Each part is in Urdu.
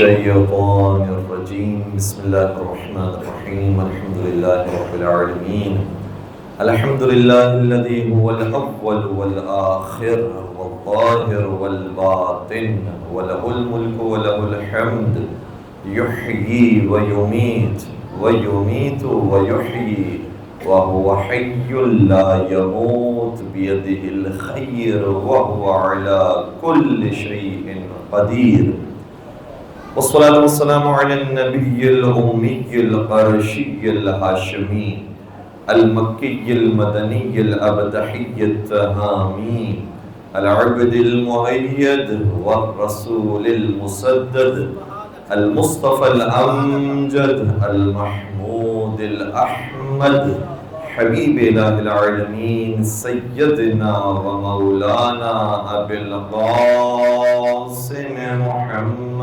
الشيطان الرجيم بسم الله الرحمن الرحيم الحمد لله رب العالمين الحمد لله الذي هو الأول والآخر والظاهر والباطن وله الملك وله الحمد يحيي ويميت ويحيي وهو حي لا يموت بيده الخير وهو على كل شيء قدير والصلاة والسلام على النبي الأمي القرشي الهاشمي المكي المدني الأبدحي التهامي العبد المؤيد والرسول المسدد المصطفى الأمجد المحمود الأحمد حبيب إله العالمين سيدنا ومولانا أبي القاسم محمد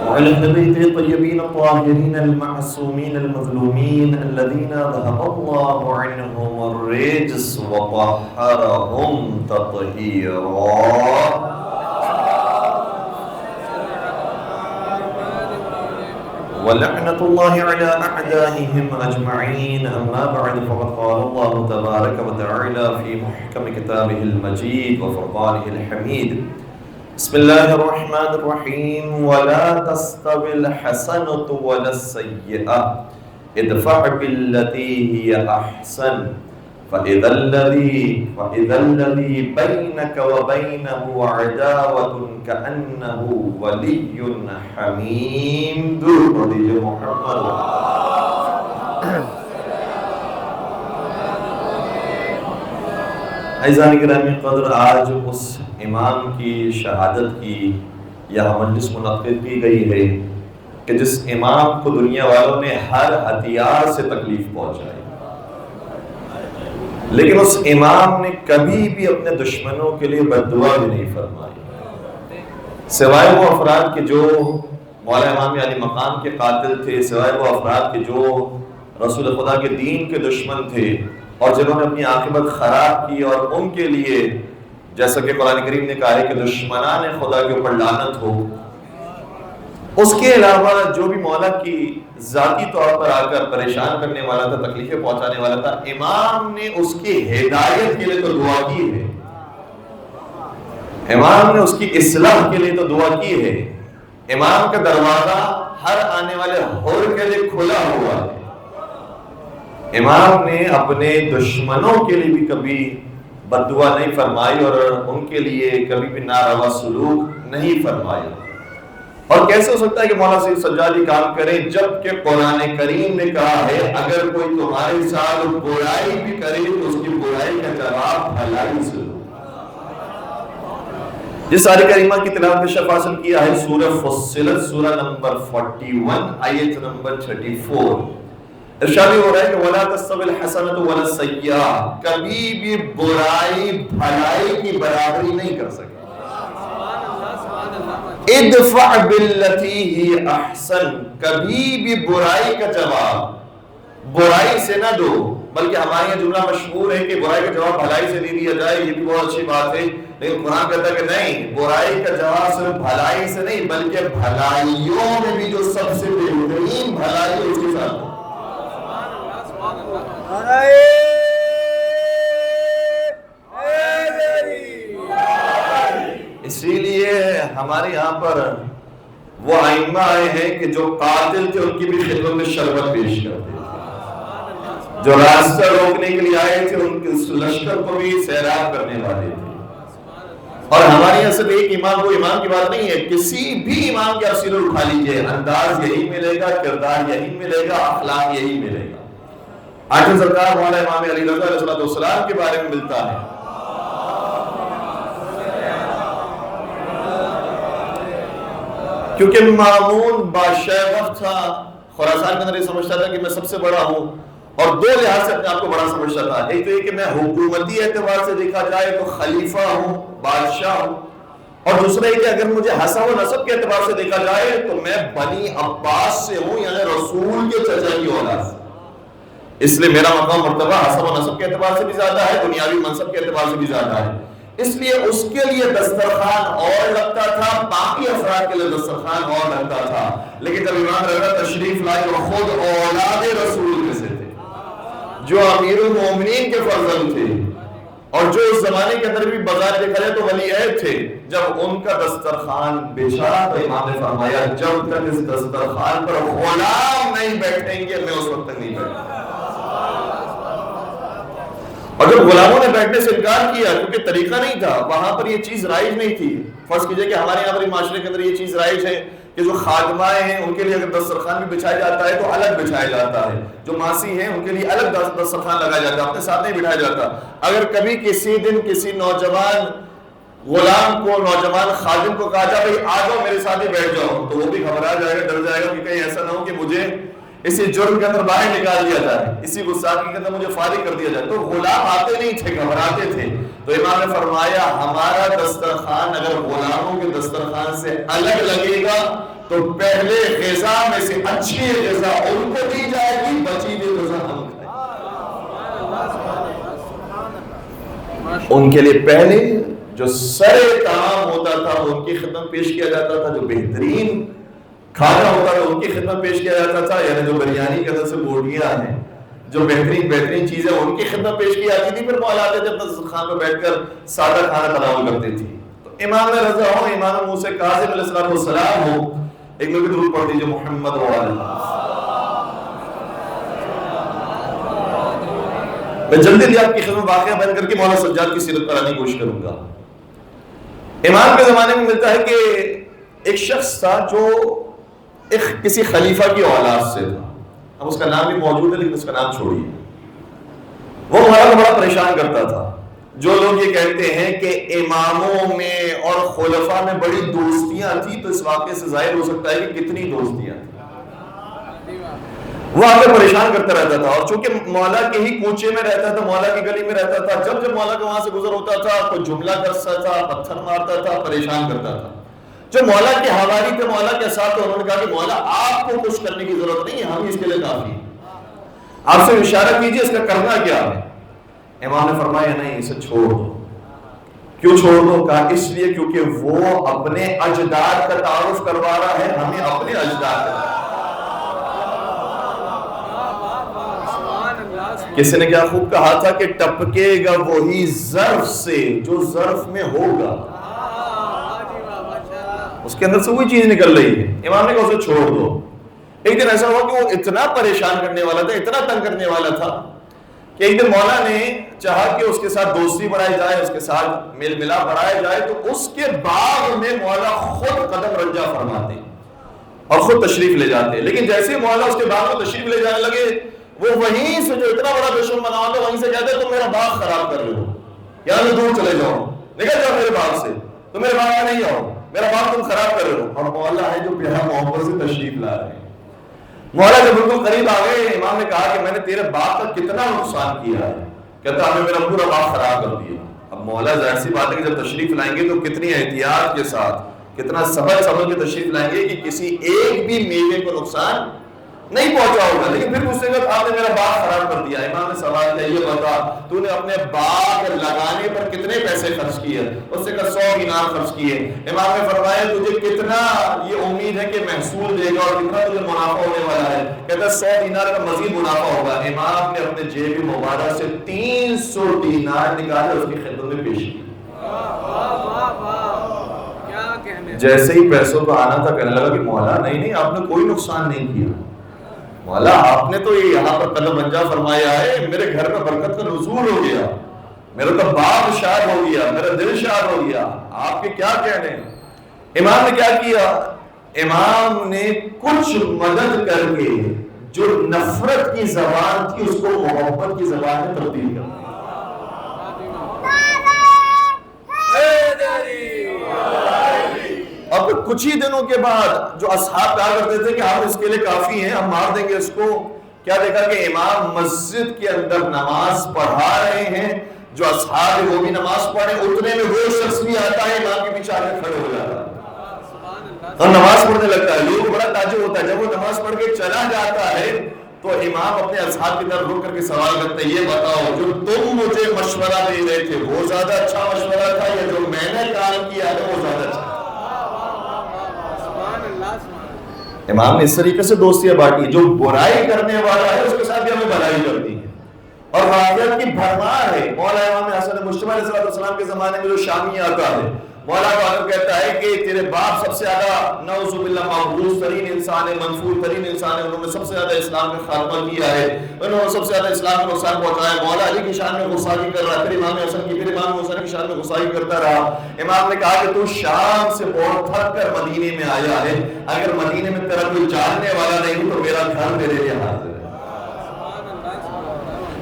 وعلى أهل بيته الطيبين الطاهرين المعصومين المظلومين الذين ذهب الله عنهم الرجس وطهرهم تطهيرا ولعنة الله على أعدائهم أجمعين أما بعد فقد قال الله تبارك وتعالى في محكم كتابه المجيد وفرقانه الحميد بسم الله الرحمن الرحيم ولا تستوي الحسنة ولا السيئة ادفع بالتي هي أحسن فإذا الذي بينك وبينه عداوة كأنه ولي حميم درود محمد عزیزان گرامی قدر آج اس امام کی شہادت کی یہاں مجلس منعقد کی گئی ہے کہ جس امام کو دنیا والوں نے ہر ہتھیار سے تکلیف پہنچائی لیکن اس امام نے کبھی بھی اپنے دشمنوں کے لیے بد دعا بھی نہیں فرمائی سوائے وہ افراد کے جو مولا امام علی مقام کے قاتل تھے سوائے وہ افراد کے جو رسول خدا کے دین کے دشمن تھے اور جنہوں نے اپنی عاقبت خراب کی اور ان کے لیے جیسا کہ قرآن کریم نے کہا ہے کہ دشمنان خدا کے اوپر لعنت ہو اس کے علاوہ جو بھی مولا کی ذاتی طور پر آ کر پریشان کرنے والا تھا تکلیفیں پہنچانے والا تھا امام نے اس کی ہدایت کے لیے تو دعا کی ہے امام نے اس کی اصلاح کے لیے تو دعا کی ہے امام کا دروازہ ہر آنے والے حر کے لیے کھلا ہوا ہے امام نے اپنے دشمنوں کے لیے بھی کبھی بد دعا نہیں فرمائی اور ان کے لیے کبھی بھی ناروا سلوک نہیں فرمایا اور کیسے ہو سکتا ہے کہ مولا سید سجادی کام کرے جبکہ قرآن کریم نے کہا ہے اگر کوئی تمہارے ساتھ برائی بھی کرے تو اس کی برائی کا جواب بھلائی سے دو جس آیت کریمہ کی تلاوت کا شرف حاصل کیا ہے سورہ فصلت سورہ نمبر 41 آیت نمبر 34 ارشاد ہو رہا ہے کہ وَلَا تَسْتَوِي الْحَسَنَةُ وَلَا السَّيِّئَةُ کبھی بھی برائی بھلائی کی برابری نہیں کر سکتی ادفع باللتی ہی احسن کبھی بھی برائی کا جواب برائی سے نہ دو بلکہ ہمارے یہاں جملہ مشہور ہے کہ برائی کا جواب بھلائی سے دے دیا جائے یہ بھی بہت اچھی بات ہے لیکن قرآن کہتا ہے کہ نہیں برائی کا جواب صرف بھلائی سے نہیں بلکہ بھلائیوں میں بھی جو سب سے بہترین بھلائی ہے اس کے ساتھ اسی لیے ہمارے یہاں پر وہ ائمہ آئے ہیں کہ جو قاتل تھے ان کی بھی خدمت میں شربت پیش کرتے تھے جو راستہ روکنے کے لیے آئے تھے ان کے لشکر کو بھی سیراب کرنے والے تھے اور ہمارے یہاں صرف ایک امام وہ امام کی بات نہیں ہے کسی بھی امام کے افسیر اٹھا لیجیے انداز یہی ملے گا کردار یہی ملے گا اخلاق یہی ملے گا آخر سرکار مولا امام علی رضا علیہ السلام کے بارے میں ملتا ہے کیونکہ مامون بادشاہ وقت تھا خراسان کے اندر یہ سمجھتا تھا کہ میں سب سے بڑا ہوں اور دو لحاظ سے اپنے آپ کو بڑا سمجھتا تھا ایک تو یہ کہ میں حکومتی اعتبار سے دیکھا جائے تو خلیفہ ہوں بادشاہ ہوں اور دوسرا یہ کہ اگر مجھے حسب و نسب کے اعتبار سے دیکھا جائے تو میں بنی عباس سے ہوں یعنی رسول کے چچا کی اولاد سے اس لیے میرا مقام مرتبہ حسب و نسب کے اعتبار سے بھی زیادہ ہے، دنیاوی منصب کے اعتبار سے بھی زیادہ ہے، اس لیے اس کے لیے دسترخوان اور لگتا تھا، باقی افراد کے لیے دسترخوان اور لگتا تھا۔ لیکن جب امام رضا تشریف لائے وہ خود اولاد رسول میں سے تھے، جو امیر المومنین کے فرزند تھے، اور جو اس زمانے کے اندر بھی بغیر دیکھا جائے تو ولی عہد تھے، جب ان کا دسترخوان بچھا تو امام نے فرمایا جب تک اس دسترخوان پر غلام نہیں بیٹھیں گے میں اس وقت تک نہیں بیٹھوں گا۔ اور جب غلاموں نے بیٹھنے سے انکار کیا کیونکہ طریقہ نہیں تھا، وہاں پر یہ چیز رائج نہیں تھی۔ فرض کیجئے کہ ہمارے یہاں پر معاشرے کے اندر یہ چیز رائج ہے کہ جو خادمائیں ہیں ان کے لیے اگر دسترخوان بھی بچھایا جاتا ہے تو الگ بچھایا جاتا ہے، جو ماسی ہیں ان کے لیے الگ دسترخوان لگایا جاتا ہے، اپنے ساتھ نہیں بٹھایا جاتا۔ اگر کبھی کسی دن کسی نوجوان غلام کو، نوجوان خادم کو کہا جائے بھائی آ جاؤ میرے ساتھ ہی بیٹھ جاؤ، تو وہ بھی گھبرا جائے گا، ڈر جائے گا کہ کہیں ایسا نہ ہو کہ مجھے اسی جرم کے اندر باہر نکال دیا جائے، اسی گستاخی کے اندر مجھے فارغ کر دیا جائے۔ تو غلام آتے نہیں تھے، گھبراتے تھے۔ تو امام نے فرمایا ہمارا دسترخوان اگر غلاموں کے دسترخوان سے الگ لگے گا تو پہلے غذا میں سے اچھی غذا ان کو دی جائے گی، بچی ہوئی غذا ہم کھائیں۔ ان کے لیے پہلے جو سر طعام ہوتا تھا ان کی خدمت پیش کیا جاتا تھا، جو بہترین کھانا ہوتا تھا ان کی خدمت پیش کیا جاتا تھا، یعنی جو بریانی کے اندر سے بوٹیاں ہیں، جو بہترین چیزیں ان کی خدمت پیش کی جاتی تھی۔ پھر مولا جب دسترخوان پہ بیٹھ کر سادہ کھانا تناول کرتے تھے۔ تو امام رضا ہو، امام موسیٰ کاظم علیہ السلام ہو، ایک لوگ درود پڑھ دیجئے محمد و علیہ۔ میں جلدی آپ کی خدمت واقعہ بیان کر کے مولا سجاد کی سیرت پر آنے کی کوشش کروں گا۔ امام کے زمانے میں ملتا ہے کہ ایک شخص تھا جو کسی خلیفہ کی اولاد سے تھا، اب اس کا نام بھی موجود ہے لیکن اس کا نام چھوڑیے۔ وہ مولا کو بڑا پریشان کرتا تھا۔ جو لوگ یہ کہتے ہیں کہ اماموں میں اور خلفاء میں بڑی دوستیاں تھی، تو اس واقعے سے ظاہر ہو سکتا ہے کہ کتنی دوستیاں تھیں۔ وہ آگے پریشان کرتا رہتا تھا، اور چونکہ مولا کے ہی کوچے میں رہتا تھا، مولا کی گلی میں رہتا تھا، جب مولا کا وہاں سے گزر ہوتا تھا کوئی جملہ کرتا تھا، پتھر مارتا تھا، پریشان کرتا تھا۔ جو مولا کے حواری تھے، مولا کے ساتھ، انہوں نے کہا کہ مولا آپ کو کچھ کرنے کی ضرورت نہیں ہے، ہم اس کے لیے کافی ہیں، آپ سے اشارہ کیجئے اس کا کرنا کیا ہے۔ امام نے فرمایا نہیں، اسے چھوڑ دو۔ کیوں چھوڑ دو؟ کہا اس لیے کیونکہ وہ اپنے اجداد کا تعارف کروا رہا ہے، ہمیں اپنے اجداد کا۔ کسی نے کیا خوب کہا تھا کہ ٹپکے گا وہی ظرف سے جو ظرف میں ہوگا، اس کے اندر سے وہی چیز نکل رہی ہے۔ امام نے کہا اسے چھوڑ دو۔ ایک دن ایسا ہوا کہ وہ اتنا پریشان کرنے والا تھا، اتنا تنگ کرنے والا تھا کہ ایک دن مولا نے چاہا کہ اس کے ساتھ دوستی بڑھائی جائے، اس کے ساتھ میل ملاپ بڑھایا جائے، تو اس کے باغ میں مولا خود قدم رنجہ فرماتے اور خود تشریف لے جاتے۔ لیکن جیسے مولا اس کے باغ میں تشریف لے جانے لگے، وہ وہیں سے جو اتنا بڑا دشمن بنا ہوتا وہیں سے کہتے تم میرا باغ خراب کر رہے ہو، یہاں سے دور چلے جاؤ، نکل جاؤ میرے باغ سے، تم میرے باغ میں نہیں آؤ، میرا باغ تم خراب کر رہے ہو۔ اور مولا ہے جو پیارا محبت سے تشریف لا رہے ہیں۔ مولا جب بالکل قریب آ گئے، امام نے کہا کہ میں نے تیرے باغ کا کتنا نقصان کیا ہے، کہتا ہمیں میرا پورا باغ خراب کر دیا۔ اب مولا ظاہر سی بات ہے کہ جب تشریف لائیں گے تو کتنی احتیاط کے ساتھ، کتنا سمجھ کے تشریف لائیں گے کہ کسی ایک بھی میوے کو نقصان نہیں پہنچا ہوگا۔ لیکن پھر مجھ سے کہا آپ نے میرا باغ خراب کر دیا۔ امام نے سوال کیا یہ بتا تو نے اپنے باغ لگانے پر کتنے پیسے خرچ کیے؟ اس سے کہا 100 دینار خرچ کیے۔ امام نے فرمایا تجھے کتنا یہ امید ہے کہ محصول دے گا اور کتنا تجھے منافع ہونے والا ہے؟ کہتا 100 دینار کا مزید منافع ہوگا۔ امام نے اپنے جیب مبارک سے 300 دینار نکالے اس کی خدمت میں پیش کی۔ جیسے ہی پیسوں کو آنا تھا کہنے لگا کہ مولا نہیں آپ نے کوئی نقصان نہیں کیا، مولا آپ نے تو یہاں پر قدم رنجہ فرمایا ہے، میرے گھر میں برکت کا نزول ہو گیا، میرا تو باغ شاد ہو گیا، میرا دل شاد ہو گیا، آپ کے کیا کہنے ہیں؟ امام نے کیا کیا؟ امام نے کچھ مدد کر کے جو نفرت کی زبان تھی اس کو محبت کی زبان میں تبدیل کر دیا۔ اور پھر کچھ ہی دنوں کے بعد جو اصحاب کہا کرتے تھے کہ ہم اس کے لیے کافی ہیں، ہم مار دیں گے اس کو، کیا دیکھا کہ امام مسجد کے اندر نماز پڑھا رہے ہیں، جو اصحاب ہیں وہ بھی نماز پڑھے، اتنے میں وہ شخص بھی آتا ہے امام کے پیچھے آگے کھڑے ہو جاتا ہے اور نماز پڑھنے لگتا ہے۔ لوگ بڑا تعجب ہوتا ہے جب وہ نماز پڑھ کے چلا جاتا ہے تو امام اپنے اصحاب کی طرف رک کر کے سوال کرتے ہیں، یہ بتاؤ جو تم مجھے مشورہ دے رہے تھے وہ زیادہ اچھا مشورہ تھا یا جو میں نے کام کیا ہے وہ زیادہ اچھا؟ امام نے اس طریقے سے دوستیاں بانٹی، جو برائی کرنے والا ہے اس کے ساتھ بھی ہمیں بھلائی کرنی ہے، اور واقعات کی بھرمار ہے۔ مولا امام حسن مجتبی علیہ السلام کے زمانے میں جو شامی آتا ہے، مولا کو کہتا ہے کہ تیرے باپ سب سے زیادہ نعوذ باللہ محبوس ترین انسان ہے، منفور ترین انسان ہے، انہوں نے سب سے زیادہ اسلام کا خاتمہ کیا ہے، انہوں نے سب سے زیادہ اسلام کو نقصان پہنچایا ہے۔ مولا علی کی شان میں غصائی کر رہا، پھر امام حسن کی، پھر امام حسن کی شان میں غصائی کرتا رہا۔ امام نے کہا کہ تو شام سے بہت تھک کر مدینے میں آیا ہے، اگر مدینے میں تیرا کوئی جاننے والا نہیں تو میرا گھر میرے لیے حاضر ہے۔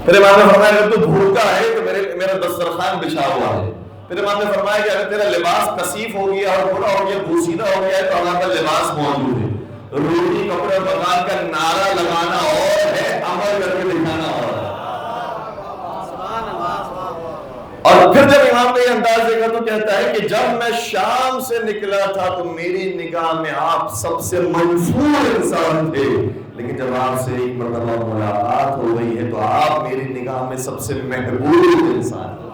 پھر امام نے فرمایا اگر تو بھوکا ہے تو میرا دسترخوان بچھا ہوا ہے۔ پھر امام نے فرمایا کہ اگر تیرا لباس کثیف ہو گیا اور برا ہو گیا، بوسیدہ ہو گیا ہے تو ہمارا لباس موجود ہے۔ روٹی کپڑے اور مکان کا نعرہ لگانا اور ہے، عمل کر کے دکھانا اور ہے۔ اور پھر جب امام نے یہ انداز دیکھا تو کہتا ہے کہ جب میں شام سے نکلا تھا تو میری نگاہ میں آپ سب سے منفور انسان تھے، لیکن جب آپ سے ایک مرتبہ ملاقات ہو گئی ہے تو آپ میری نگاہ میں سب سے محبوب انسان ہیں۔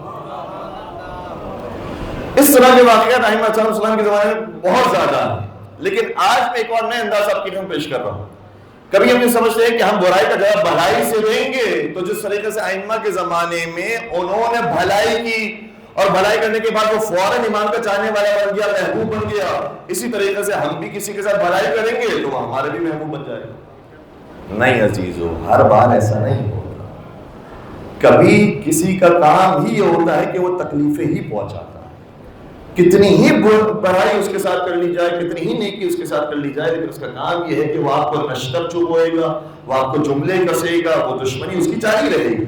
اس طرح کے واقعات ائمہ علیہ السلام کے زمانے میں بہت زیادہ ہیں، لیکن آج میں ایک اور نئے انداز آپ کی خدمت پیش کر رہا ہوں۔ کبھی ہم یہ سمجھتے ہیں کہ ہم برائی کا جواب بھلائی سے دیں گے، تو جس طریقے سے ائمہ کے زمانے میں انہوں نے بھلائی کی اور بھلائی کرنے کے بعد وہ فوراً امام کا چاہنے والا بن گیا، محبوب بن گیا، اسی طریقے سے ہم بھی کسی کے ساتھ بھلائی کریں گے تو وہ ہمارے بھی محبوب بن جائے گا۔ نہیں عزیزو، ہر بار ایسا نہیں ہوتا۔ کبھی کسی کا کام ہی یہ ہوتا ہے کہ وہ تکلیفیں ہی پہنچاتا ہے، کتنی ہی برائی اس کے ساتھ کر لی جائے، کتنی ہی نیکی اس کے ساتھ کر لی جائے، لیکن اس کا کام یہ ہے کہ وہ آپ کو نشتر چبوئے گا، وہ آپ کو جملے کسے گا، وہ دشمنی اس کی جاری رہے گی۔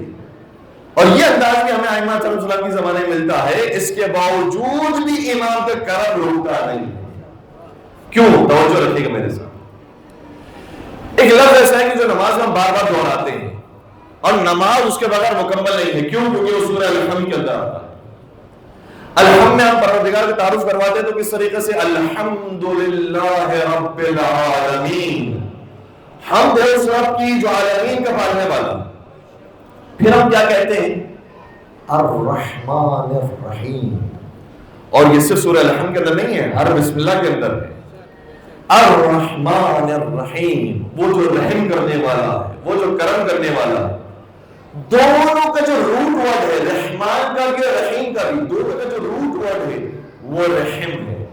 اور یہ انداز بھی ہمیں ائمہ علیہ السلام کے زمانے میں ملتا ہے، اس کے باوجود بھی امام کا کرم رکتا نہیں۔ کیوں؟ توجہ رکھیے گا میرے ساتھ۔ ایک لفظ ایسا ہے کہ جو نماز میں ہم بار بار دہراتے ہیں، اور نماز اس کے بغیر مکمل نہیں ہے۔ کیوں؟ کیونکہ وہ سورہ الحمد کے اندر آتا ہے۔ الحمد میں ہم پروردگار کا تعارف کرواتے ہیں تو کس طریقے سے؟ الحمدللہ رب العالمین، حمد ہے اس رب کی جو عالمین کا پالنے والا۔ پھر ہم کیا کہتے ہیں؟ الرحمن الرحیم، اور یہ صرف سورہ الحمد کے اندر نہیں ہے، ہر بسم اللہ کے اندر ہے۔ الرحمن الرحیم، وہ جو رحم کرنے والا ہے، وہ جو کرم کرنے والا ہے۔ دونوں کا جو روٹ ورڈ ہے، رحمان کا بھی رحیم کا بھی، دونوں کا جو روٹ ورڈ ہے وہ رحم ہے۔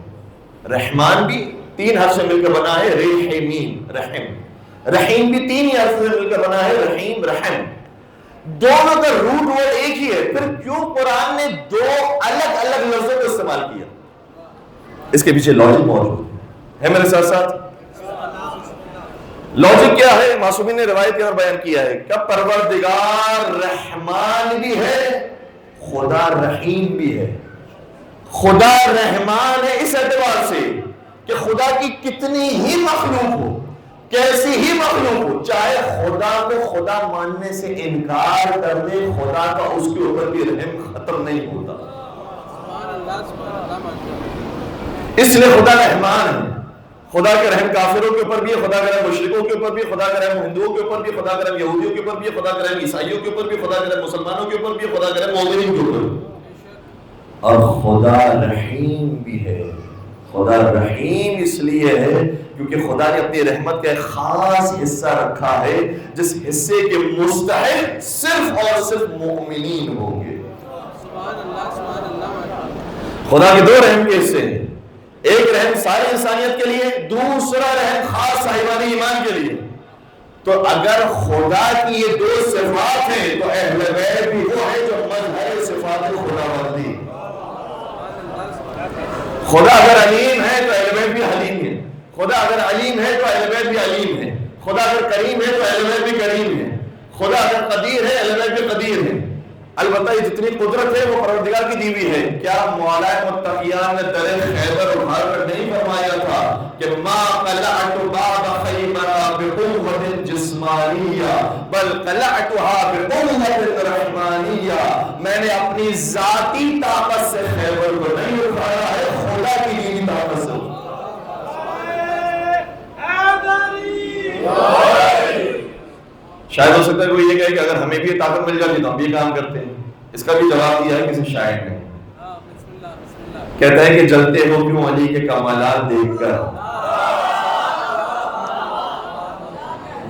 رحمان بھی 3 حرف سے مل کر بنا ہے، رحمین، رحم۔ رحیم بھی 3 ہی حرف سے مل کر بنا ہے، رحیم، رحم۔ دونوں کا روٹ ورڈ ایک ہی ہے، پھر کیوں قرآن نے 2 الگ الگ لفظوں کو استعمال کیا؟ اس کے پیچھے لاجک موجود ہے میرے ساتھ ساتھ۔ لاجک کیا ہے؟ معصومین نے روایت کے اندر بیان کیا ہے کہ پروردگار رحمان بھی ہے، خدا رحیم بھی ہے۔ خدا رحمان ہے اس اعتبار سے کہ خدا کی کتنی ہی مخلوق ہو، کیسی ہی مخلوق ہو، چاہے خدا کو خدا ماننے سے انکار کر دے، خدا کا اس کے اوپر بھی رحم ختم نہیں ہوتا۔ اس لیے خدا رحمان ہے۔ خدا کے رحم کافروں کے اوپر بھی ہے، خدا کا رحم مشرکوں کے اوپر بھی ہے، خدا کا رحم ہندوؤں کے اوپر بھی ہے، خدا کا رحم یہودیوں کے اوپر بھی ہے، خدا کا رحم عیسائیوں کے اوپر بھی ہے، خدا کا رحم مسلمانوں کے اوپر بھی ہے، خدا کا رحم مومنین کے اوپر بھی۔ اور خدا رحیم بھی ہے۔ خدا رحیم اس لیے ہے کیونکہ خدا نے اپنی رحمت کا ایک خاص حصہ رکھا ہے جس حصے کے مستحق صرف اور صرف مومنین ہوں گے۔ خدا کے 2 رحم کے حصے ہیں، ایک رحم ساری انسانیت کے لیے، دوسرا رحم خاص صاحبان ایمان کے لیے۔ تو اگر خدا کی یہ 2 صفات ہیں تو اہل بیت بھی وہ ہے جو مظہر صفات خدا بندی۔ خدا اگر علیم ہے تو اہل بیت بھی حلیم ہے، خدا اگر علیم ہے تو اہل بیت بھی علیم ہے، خدا اگر کریم ہے تو اہل بیت بھی کریم ہے، خدا اگر قدیر ہے اہل بیت بھی قدیر ہے۔ البتہ یہ جتنی قدرت ہے وہ پروردگار کی دی ہوئی ہے۔ کیا مولا متقیان نے در خیبر اٹھا کر نہیں فرمایا تھا کہ ما قلعت باب خیبر بقوت جسمانیہ بل قلعتها بقوت رحمانیہ، میں نے اپنی ذاتی طاقت سے خیبر کو نہیں اٹھایا ہے، خدا کی دی ہوئی طاقت سے۔ شاید ہو سکتا ہے کوئی یہ کہے کہ اگر ہمیں بھی یہ طاقت مل جاتی تو ہم بھی کام کرتے ہیں. اس کا بھی جواب دیا ہے کسی شاعر نے. کہتا ہے کہ جلتے ہو کیوں علی کے کمالات دیکھ کر،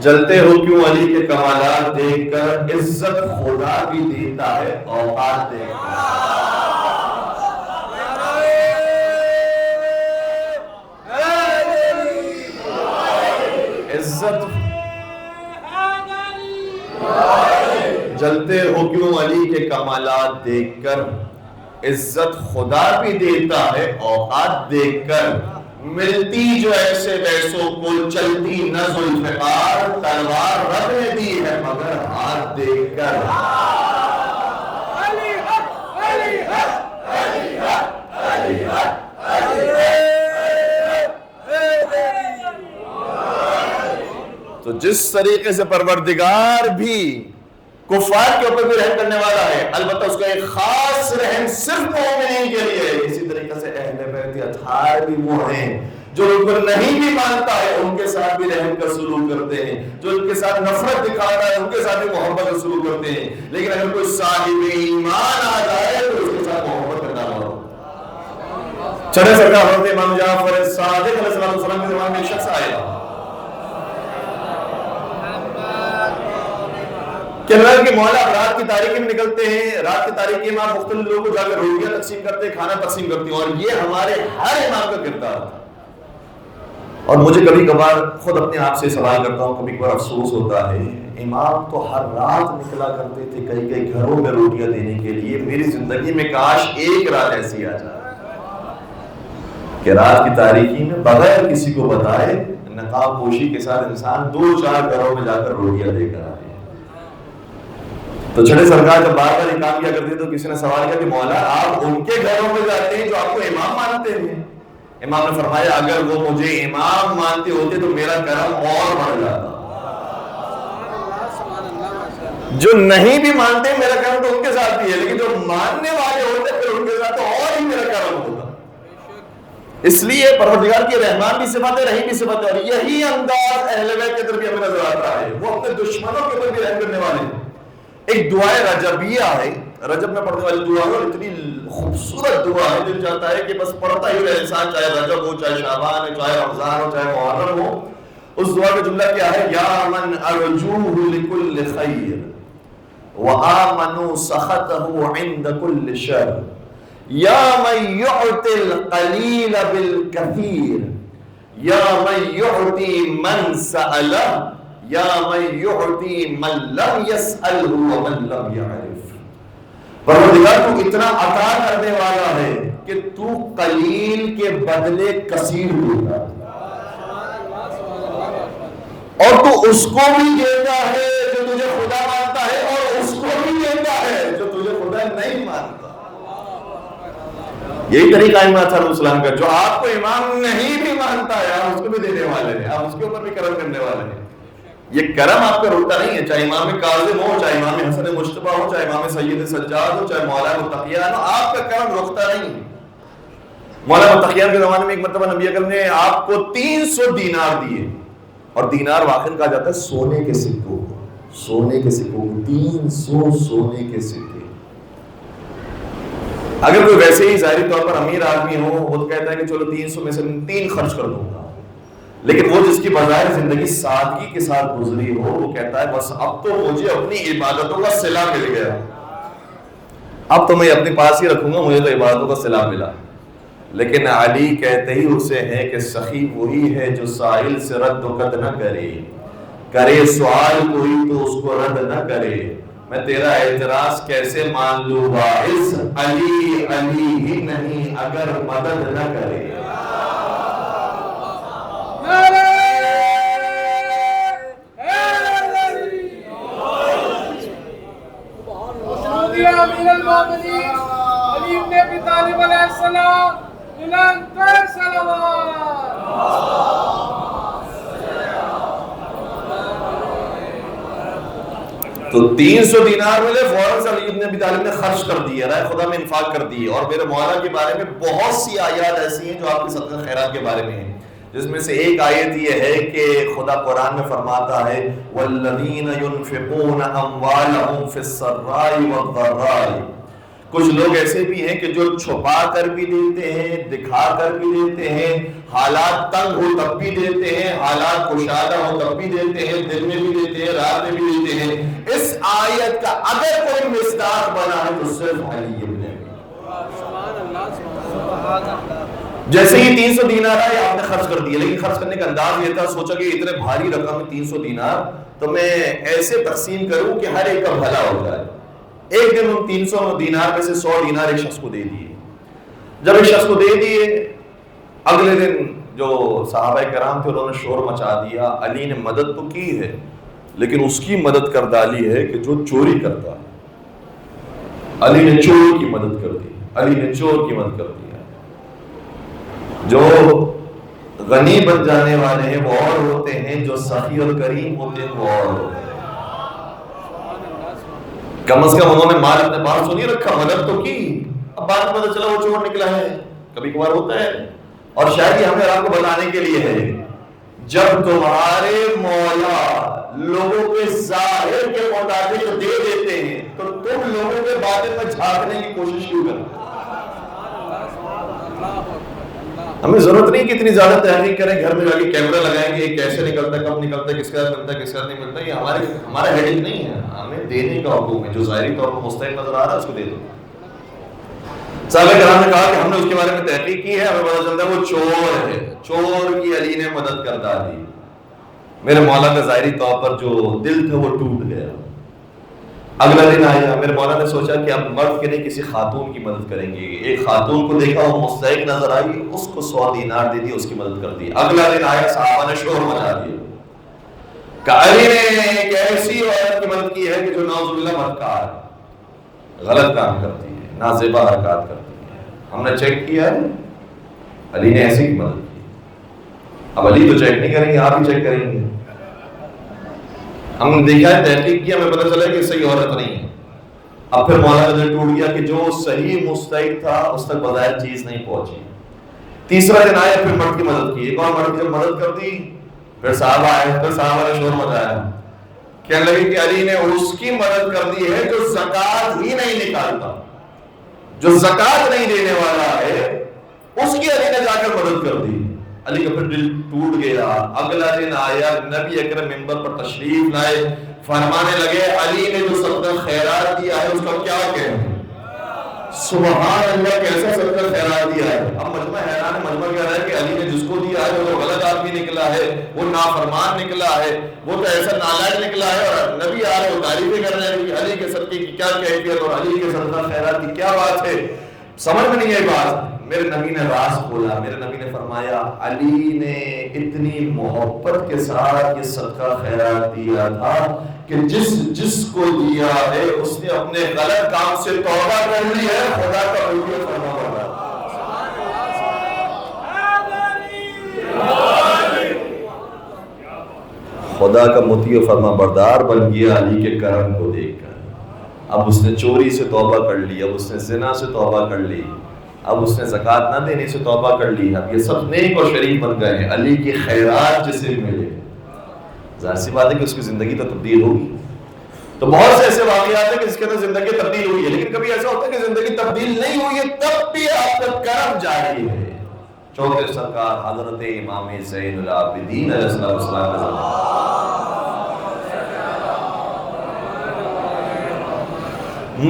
جلتے ہو کیوں علی کے کمالات دیکھ کر، عزت خدا بھی دیتا ہے اوقات دیکھ کر. عزت جلتے ہو کیوں علی کے کمالات دیکھ کر، عزت خدا بھی دیتا ہے اوقات دیکھ کر. ملتی جو ایسے ویسوں کو چلتی نہ ذوالفقار، تلوار رب نے دی ہے مگر ہاتھ دیکھ کر. تو جس طریقے سے پروردگار بھی کفار کے اوپر بھی رحم کرنے والا ہے، البتہ اس کا ایک خاص رحم صرف مومنین کے لیے ہے. اسی طریقے سے اہل بیت اطہار بھی وہ ہیں جو ان پر نہیں بھی مانتا ہے ان کے ساتھ بھی رحم کا سلوک کرتے ہیں، جو ان کے ساتھ نفرت دکھاتا ہے ان کے ساتھ بھی محبت کا سلوک کرتے ہیں. لیکن اگر کوئی صاحب ایمان آ جائے تو اس کے ساتھ محبت کرنا ہو. چلے سرکار حضرت امام جعفر صادق علیہ السلام کے زمانے میں ایک شخص آیا کہ رات کے مولا رات کی تاریکی میں نکلتے ہیں، رات کی تاریکی میں آپ مختلف لوگوں کو جا کر روٹیاں تقسیم کرتے ہیں، کھانا تقسیم کرتے ہیں، اور یہ ہمارے ہر امام کا کردار تھا. اور مجھے کبھی کبھار خود اپنے آپ سے سوال کرتا ہوں، کبھی کبھار افسوس ہوتا ہے، امام تو ہر رات نکلا کرتے تھے کئی کئی گھروں میں روٹیاں دینے کے لیے. میری زندگی میں کاش ایک رات ایسی آ جائے کہ رات کی تاریکی میں بغیر کسی کو بتائے نقاب پوشی کے ساتھ انسان 2-4 گھروں میں جا کر روٹیاں دے کر آئے. تو چھڑے سرکار جب بار بار یہ کام کیا کرتے تو کسی نے سوال کیا کہ مولا آپ ان کے گھروں میں جاتے ہیں جو آپ کو امام مانتے ہیں. امام نے فرمایا اگر وہ مجھے امام مانتے ہوتے تو میرا کرم اور بڑھ جاتا. جو نہیں بھی مانتے میرا کرم تو ان کے ساتھ بھی ہے، لیکن جو ماننے والے ہوتے پھر ان کے ساتھ تو اور ہی میرا کرم ہوتا. اس لیے پروردگار کی رحمان بھی صفت ہے، رحیم بھی صفت ہے، اور یہی انداز اہل بیت کے اندر بھی ہمیں نظر آتا ہے. وہ اپنے دشمنوں کے اوپر بھی رحم کرنے والے ہیں. ایک دعائے رجبیہ ہے، رجب میں پڑھنے والی دعا ہے، اور اتنی خوبصورت دعا ہے، دل چاہتا ہے کہ بس پڑھتا ہی رہے انسان، چاہے رجب ہو، چاہے شعبان ہو، چاہے رمضان ہو، چاہے محرم ہو. اس دعا کا جملہ کیا ہے؟ یا من ارجوہ لکل خیر وآمنوا سخطہ عند کل شر، یا من یعطی القلیل بالکثیر، یا من یعطی من سألہ، یا من یعطی من لم یسألہ ومن لم یعرف. پروردگار تو اتنا عطا کرنے والا ہے کہ تو قلیل کے بدلے کثیر دیتا ہے، اور تو اس کو بھی دیتا ہے جو تجھے خدا مانتا ہے، اور اس کو بھی دیتا ہے جو تجھے خدا نہیں مانتا. یہی طریقہ ہے امام علیہ السلام کا، جو آپ کو امام نہیں بھی مانتا ہے آپ اس کو بھی دینے والے ہیں، آپ اس کے اوپر بھی کرم کرنے والے ہیں. یہ کرم آپ کا رکتا نہیں ہے، چاہے امام کاظم ہو، چاہے امام حسن مجتبیٰ ہو، چاہے امام سید سجاد ہو، چاہے مولا متقیان ہو، آپ کا کرم رکتا نہیں. مولا متقیان کے زمانے میں ایک مرتبہ نبی اکرم نے آپ کو 300 دینار دیے، اور دینار واقعی کہا جاتا ہے سونے کے سکوں، سونے کے سکوں، 300 سونے کے سکے. اگر کوئی ویسے ہی ظاہری طور پر امیر آدمی ہو وہ تو کہتا ہے کہ چلو 300 میں سے 3 خرچ کر دوں گا، لیکن وہ جس کی بظاہر زندگی سادگی کے ساتھ گزری ہو وہ کہتا ہے بس اب تو مجھے اپنی عبادتوں کا صلہ مل گیا، اب تو میں اپنے پاس ہی رکھوں گا، مجھے تو عبادتوں کا صلہ ملا. لیکن علی کہتے ہی اسے ہیں کہ سخی وہی ہے جو سائل سے رد و قد نہ کرے، کرے سوال کوئی تو اس کو رد نہ کرے. میں تیرا اعتراض کیسے مان لوں باعث علی علی ہی نہیں اگر مدد نہ کرے. امیر المومنین علی بن ابی طالب علیہ السلام بلند صلوات. تو 300 دینار ملے، فوراً سے علی بن ابی طالب نے خرچ کر دیا، رائے خدا میں انفاق کر دی. اور میرے مولا کے بارے میں بہت سی آیات ایسی ہیں جو آپ کے صدقہ خیرات کے بارے میں ہیں. جس میں سے ایک آیت یہ ہے کہ خدا قرآن میں فرماتا ہے والذین ينفقون اموالهم فی السراء والضراء، کچھ لوگ ایسے بھی ہیں کہ جو چھپا کر بھی دیتے ہیں، دکھا کر بھی دیتے ہیں، حالات تنگ ہو تب بھی دیتے ہیں، حالات کشادہ ہو تب بھی دیتے ہیں، دن میں بھی دیتے ہیں، رات میں بھی دیتے ہیں۔ اس آیت کا اگر کوئی مصداق بنا ہے تو صرف علی ابن جیسے ہی 300 دینار آئے آپ نے خرچ کر دیا، لیکن خرچ کرنے کا انداز یہ تھا، سوچا کہ اتنے بھاری رقم 300 دینار تو میں ایسے تقسیم کروں کہ ہر ایک کا بھلا ہو جائے۔ ایک دن ان 300 دینار میں سے 100 دینار ایک شخص کو دے دیے۔ جب ایک شخص کو دے دیے، اگلے دن جو صحابہ کرام تھے انہوں نے شور مچا دیا، علی نے مدد تو کی ہے لیکن اس کی مدد کر ڈالی ہے کہ جو چوری کرتا ہے۔ علی نے چور کی مدد کر دی، علی نے چور کی مدد کر دی۔ جو غنی بن جانے والے ہیں وہ اور ہوتے ہیں، جو سخی اور کریم ہوتے ہیں وہ اور ہوتے ہیں۔ کم از کم انہوں نے مال اپنے پاس تو نہیں رکھا، مدد تو کی، اب بعد میں پتہ چلا وہ چور نکلا ہے، کبھی کبھار ہوتا ہے۔ اور شاید یہ ہمیں آپ کو بتانے کے لیے ہے، جب تمہارے مولا لوگوں کے ظاہر کے مطابق دے دیتے ہیں تو تم لوگوں کے باطن میں جھانکنے کی کوشش کیوں کرتے؟ ہمیں ضرورت نہیں کہ اتنی زیادہ تحقیق کریں، گھر میں جا کے کیمرہ لگائیں گے کیسے نکلتا ہے، کب نکلتا ہے، کس کا ملتا ہے، کس کا نہیں ملتا، یہ ہمارا ہیڈنگ نہیں ہے، ہمیں دینے کا حکم ہے۔ جو ظاہری طور پر مستحق نظر آ رہا ہے اس کو دے دو۔ صحابہ کرام نے کہا کہ ہم نے اس کے بارے میں تحقیق کی ہے، ہمیں پتہ چلتا ہے وہ چور ہے، چور کی علی نے مدد کر ڈالی۔ میرے مولا کا ظاہری طور پر جو دل تھا وہ ٹوٹ گیا۔ اگلا دن آیا، میرے مولا نے سوچا کہ اب مرد کے نہیں کسی خاتون کی مدد کریں گے۔ ایک خاتون کو دیکھا وہ مستحق نظر آئی، اس کو 100 دینار دے دی، اس کی مدد کر دی۔ اگلا دن آیا، صحابہ نے شور مچا دیا کہ علی نے ایک ایسی عورت کی مدد کی ہے کہ جو نعوذ باللہ بدکار ہے، غلط کام کرتی ہے، نازیبہ حرکات کرتی ہے۔ ہم نے چیک کیا ہے، علی نے ایسی کی مدد کی۔ اب علی تو چیک نہیں کریں گے، آپ ہی چیک کریں گے۔ ہم نے دیکھا ہے، تحقیق کیا، ہمیں پتہ چلا کہ صحیح عورت نہیں ہے۔ اب پھر مولا کا دل ٹوٹ گیا کہ جو صحیح مستحق تھا اس تک بظاہر چیز نہیں پہنچی۔ تیسرا دن آیا، پھر مرد کی مدد کی، ایک اور مرد کی جب مدد کر دی، پھر صحابہ آئے، پھر صحابہ نے شور مچایا، کہنے لگے کہ علی نے اس کی مدد کر دی ہے جو زکوٰۃ ہی نہیں نکالتا، جو زکوٰۃ نہیں دینے والا ہے اس کی علی نے جا کر مدد کر دی۔ علی کا پھر دل ٹوٹ گیا۔ اگلا دن آیا، نبی اکرم منبر پر تشریف لائے، فرمانے لگے علی نے جو صدقہ خیرات دیا ہے اس کا کیا کہنا؟ سبحان اللہ، کیسا صدقہ خیرات دیا ہے۔ اب مجمع حیران ہے، مجمع کہہ رہا ہے کہ علی نے جس کو دیا ہے وہ تو غلط آدمی نکلا ہے، وہ نافرمان نکلا ہے، وہ تو ایسا نالائق نکلا ہے، اور نبی آ رہے وہ تعریفیں کر رہے ہیں کہ علی کے صدقے کی کیا کیفیت اور علی کے صدقہ خیرات کی کیا بات ہے۔ سمجھ میں نہیں آئی بات۔ میرے نبی نے راز کھولا، میرے نبی نے فرمایا علی نے اتنی محبت کے ساتھ یہ صدقہ خیرات دیا تھا کہ جس کو دیا ہے اس نے اپنے غلط کام سے توبہ کر لی ہے، خدا کا ولی فرما پڑا۔ خدا کا مطیع و فرما بردار بن گیا علی کے کرم کو دیکھ کر۔ اب اس نے چوری سے توبہ کر لی، اب اس نے زنا سے توبہ کر لی، اب اس نے زکوٰۃ نہ دینے سے توبہ کر لی، اب یہ سب نیک اور شریف بن گئے ہیں۔ علی کی خیرات جسے ملے، ظاہر سی بات ہے کہ اس کی زندگی تو تبدیل ہوگی۔ تو بہت سے ایسے واقعات ہیں کہ جس کے اندر زندگی تبدیل ہوئی ہے، لیکن کبھی ایسا ہوتا ہے کہ زندگی تبدیل نہیں ہوئی ہے تب بھی آپ کا کرم جاری ہے۔ چوتھے سرکار حضرت امام زین العابدین علیہ السلام کا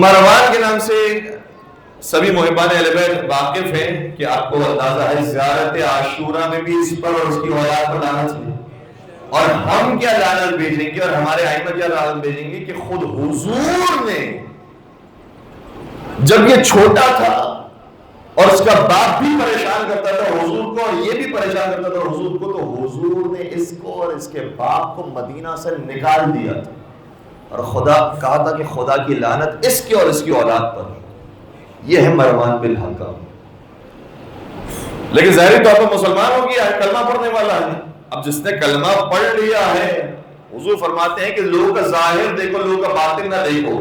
مروان کے نام سے سبھی محبان اہل بیت واقف ہیں کہ آپ کو اندازہ ہے زیارت عاشورہ میں بھی اس پر اور اس کی اولاد پر لعنت ہے، اور ہم کیا لعنت بھیجیں گے اور ہمارے ائمہ کیا لعنت بھیجیں گے کہ خود حضور نے جب یہ چھوٹا تھا اور اس کا باپ بھی پریشان کرتا تھا حضور کو اور یہ بھی پریشان کرتا تھا حضور کو، تو حضور نے اس کو اور اس کے باپ کو مدینہ سے نکال دیا تھا، اور خدا کہا تھا کہ خدا کی لعنت اس کے اور اس کی اولاد پر۔ یہ ہے مروان بن حکم، لیکن ظاہری طور پر مسلمان ہو گیا ہے، کلمہ پڑھنے والا ہے۔ اب جس نے کلمہ پڑھ لیا ہے، حضور فرماتے ہیں کہ لوگوں کا ظاہر دیکھو، لوگوں کا باطن نہ دیکھو،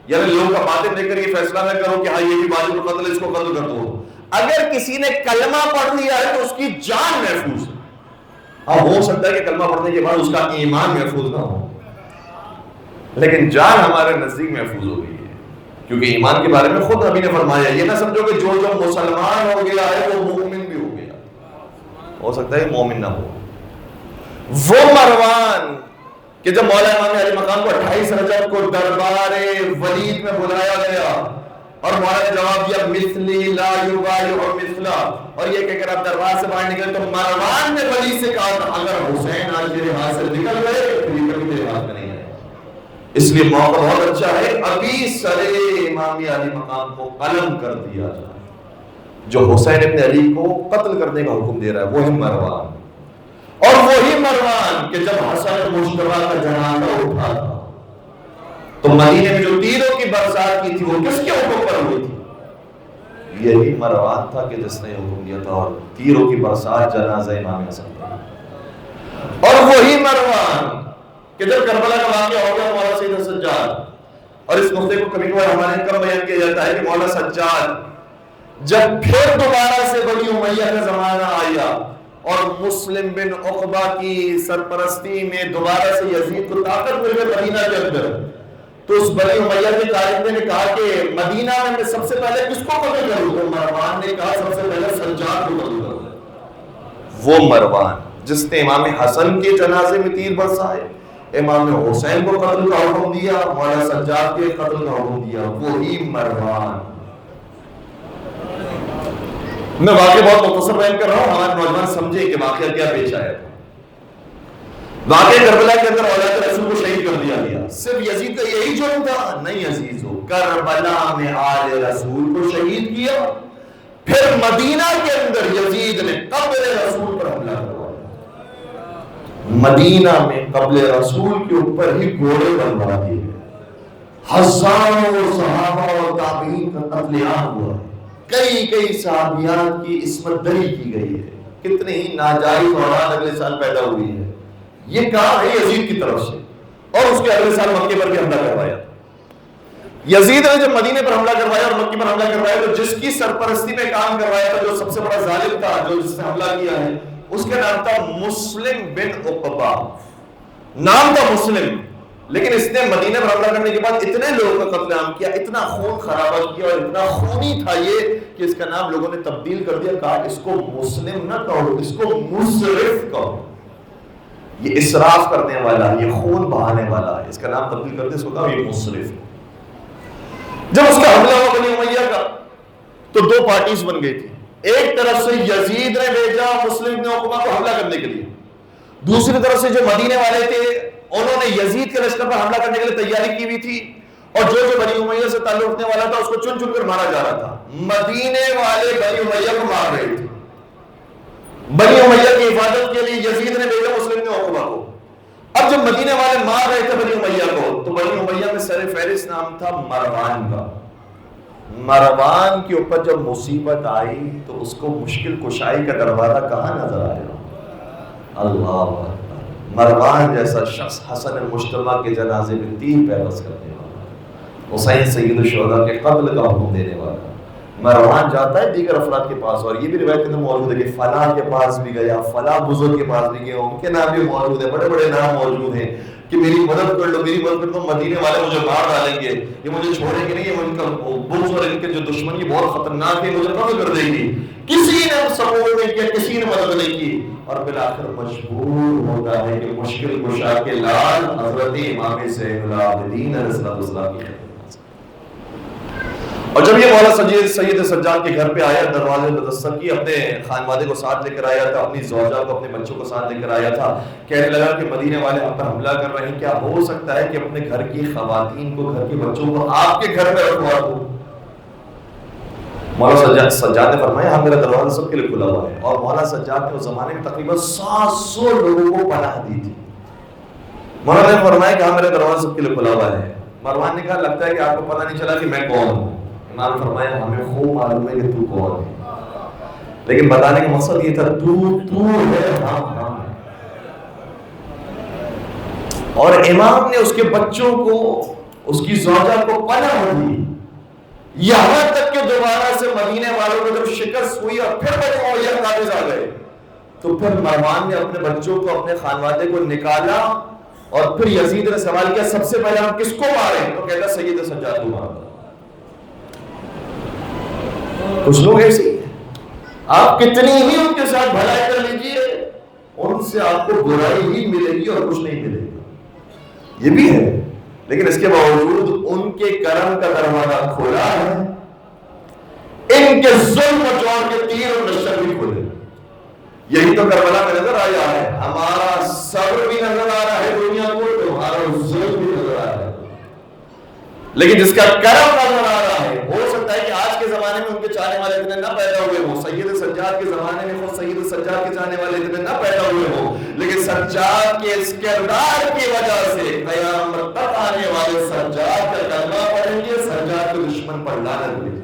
یعنی لوگوں کا باطن دیکھ کر یہ فیصلہ نہ کرو کہ ہاں یہ بھی واجب القتل، اس کو قتل کر دو۔ اگر کسی نے کلمہ پڑھ لیا ہے تو اس کی جان محفوظ ہے، ہاں ہو سکتا ہے کہ کلمہ پڑھنے کے بعد اس کا ایمان محفوظ نہ ہو، لیکن جان ہمارے نزدیک محفوظ ہو گئی ہے، کیونکہ ایمان کے بارے میں خود نبی نے فرمایا، یہ نہ سمجھو کہ جو مسلمان ہو گیا ہے وہ مومن بھی ہو گیا، ہو سکتا ہے مومن نہ ہو۔ وہ مروان کہ جب مولا امام علی مقام کو 28 رجب کو دربار ولید میں بلایا گیا اور مولا نے جواب دیا مثلی لا یبایع مثلا، اور یہ کہ اگر آپ دربار سے باہر نکلے تو مروان نے ولید سے کہا تھا اگر حسین آج میرے ہاتھ سے نکل گئے تو یہ کبھی میرے ہاتھ میں نہیں ہے، اس لیے موقع بہت اچھا ہے، ابھی سرے امام علی مقام کو قلم کر دیا جائے۔ جو حسین ابن علی کو قتل کرنے کا حکم دے رہا ہے وہ ہے مروان، اور وہی مروان کہ جب حسن مشتبہ کا جنازہ اٹھا تھا تو مدینے میں جو تیروں کی برسات کی تھی وہ کس کے حکم پر ہوئی تھی؟ یہی مروان تھا کہ جس نے حکم دیا تھا، اور تیروں کی برسات جنازہ امام حسن کا۔ اور وہی مروان کہ جب کربلا کا واقعہ ہو گیا مولا سید سجاد، اور اس نقطے کو کبھی کبھار ہمارے کم بیان کیا جاتا ہے کہ مولا سجاد جب پھر دوبارہ سے بنی امیہ کا زمانہ آیا اور مسلم بن عقبہ کی سرپرستی میں دوبارہ سے یزید کو طاقت مل گئی مدینہ کے اندر، تو اس بنی امیہ کے قائد نے کہا کہ مدینہ میں سب سے پہلے کس کو قتل کروں؟ تو مروان نے کہا سب سے پہلے سجاد کو قتل کروں۔ وہ مروان جس نے امام حسن کے جنازے میں تیر برسائے، امام حسین کو قتل کا حکم دیا، مولا سجاد کے قتل کا حکم دیا، وہی مروان۔ میں واقعہ بہت مختصر بیان کر رہا ہوں، ہمارے نوجوان سمجھے کہ واقعہ کیا پیش آیا تھا۔ واقعہ کربلا کے اندر اولاد رسول کو شہید کر دیا گیا، صرف یزید کا یہی جرم تھا؟ نہیں عزیزو، کربلا میں آل رسول کو شہید کیا، پھر مدینہ کے اندر یزید نے قبر رسول پر حملہ کروایا، مدینہ میں قبر رسول کے اوپر ہی گھوڑے بنوا دیے گئے، ہزاروں صحابہ اور تابعین کا قتل عام ہوا، کئی صحابیات کی عصمت دری کی گئی ہے، کتنے ہی ناجائز اولاد اگلے سال پیدا ہوئی ہے۔ یہ کام ہے یزید کی طرف سے، اور اس کے اگلے سال مکے پر بھی حملہ کروایا۔ یزید نے جب مدینے پر حملہ کروایا اور مکے پر حملہ کروایا تو جس کی سرپرستی میں کام کروایا تھا، جو سب سے بڑا ظالم تھا، جو جس نے حملہ کیا ہے، اس کا نام تھا مسلم بن عقبہ، نام تھا مسلم، لیکن اس نے مدینے پر حملہ کرنے کے بعد اتنے لوگوں کا قتل عام کیا، اتنا خون خرابہ کیا، اور اتنا خونی تھا یہ کہ اس کا نام لوگوں نے تبدیل کر دیا، کہا اس کو مسلم نہ کہو، اس کو مسرف کہو، یہ اسراف کرنے والا، یہ خون بہانے والا ہے، اس کا نام تبدیل کر دیا، اس کو کہا یہ مسرف۔ جب اس کا حملہ ہوا بنی امیہ کا تو دو پارٹیز بن گئی تھی، ایک طرف سے یزید نے بھیجا مسلم بن عقبہ کو حملہ کرنے کے لیے، دوسری طرف سے جو مدینے والے تھے انہوں نے یزید کے لشکر پر حملہ کرنے کے لیے تیاری کی ہوئی تھی، اور جو بنی امیہ سے تعلق رکھنے والا تھا اس کو چن چن کر مارا جا رہا تھا۔ مدینے والے بنی امیہ کو مار رہے تھے، بنی امیہ کی حفاظت کے لیے یزید نے بھیجا مسلم بن عقبہ کو۔ اب جب مدینے والے مار رہے تھے بنی امیہ کو، تو بنی امیہ میں سر فہرست نام تھا مروان کا۔ مروان کے اوپر جب مصیبت آئی تو اس کو مشکل کشائی کا دروازہ کہاں نظر آیا؟ اللہ اکبر، مروان جیسا شخص حسن مشتبہ کے جنازے میں تیر پیوست کرنے والا، حسین سید الشہداء کے قتل کا حکم دینے والا، مروان جاتا ہے دیگر افراد کے پاس، اور یہ بھی روایت میں موجود ہے کہ فلاں کے پاس بھی گیا، فلاں بزرگ کے پاس بھی گیا، ان کے نام بھی موجود ہے، بڑے بڑے نام موجود ہیں کہ میری مدد کر لو، میری مدد کر دو، مدینے والے مجھے مار ڈالیں گے، یہ مجھے چھوڑیں گے نہیں، یہ ان کا بغض اور ان کے جو دشمنی بہت خطرناک ہے، مجھے قتل کر دے گی۔ کسی نے سپورٹ نہیں کیا، کسی نے مدد نہیں کی، اور بالآخر مجبور ہوتا ہے کہ مشکل کشا کے لال حضرت امام زین العابدین علیہ السلام کی، اور جب یہ مولا سید سجاد کے گھر پہ آیا، دروازے پہ دستک کی، اپنے خانوادے کو ساتھ لے کر آیا تھا، اپنی زوجہ کو، اپنے بچوں کو ساتھ لے کر آیا تھا، کہنے لگا کہ مدینے والے ہم پر حملہ کر رہے ہیں، کیا ہو سکتا ہے کہ اپنے گھر کی خواتین کو، گھر کے بچوں کو آپ کے گھر پہ رکھوا دوں؟ مولا سجاد نے فرمایا ہاں میرا دروازہ سب کے لیے کھلا ہوا ہے، اور مولا سجاد نے اس زمانے میں تقریباً 700 لوگوں کو پناہ دی تھی۔ مولا نے فرمایا کہ ہاں میرا دروازہ سب کے لیے کھلا ہوا ہے۔ مروان نے کہا لگتا ہے کہ آپ کو پتہ نہیں چلا کہ میں کون ہوں۔ امام فرمایا ہمیں خوب معلوم ہے کہ تو کون ہے، لیکن بتانے کا مقصد یہ تھا تو ہے، ہم ہیں۔ اور امام نے اس کے بچوں کو، اس کی زوجہ کو پناہ دی، یہاں تک کہ دوبارہ سے مدینے والوں کو جب شکست ہوئی اور پھر بنی امیہ قابض آ گئے تو پھر مروان نے اپنے بچوں کو اپنے خانوادے کو نکالا اور پھر یزید نے سوال کیا سب سے پہلے ہم کس کو ماریں؟ تو کہتا سید سجاد کو مارا۔ کچھ لوگ ایسے ہی ہیں، آپ کتنی ہی ان کے ساتھ بھلائی کر لیجیے ان سے آپ کو برائی ہی ملے گی اور کچھ نہیں ملے گا، یہ بھی ہے، لیکن اس کے باوجود ان کے کرم کا دروازہ کھولا ہے، ان کے ظلم و جور کے تیر اور نشر بھی کھولے۔ یہی تو کربلا میں نظر آیا ہے، ہمارا صبر بھی نظر آ رہا ہے دنیا کو، تمہارا ظلم بھی نظر آ رہا ہے، لیکن جس کا کرم نظر آ رہا ہے، ہو سکتا ہے کہ آج کے زمانے میں ان کے چاہنے والے اتنے نہ پیدا ہوئے ہوں، سید سجاد کے زمانے میں خود سید سجاد کے چاہنے والے اتنے نہ پیدا ہوئے ہوں، لیکن سجاد کے اس کردار کی وجہ سے قیامت تک آنے والے سجاد کا کلمہ پڑھیں گے، سجاد کے دشمن پر لعنت ہوگی۔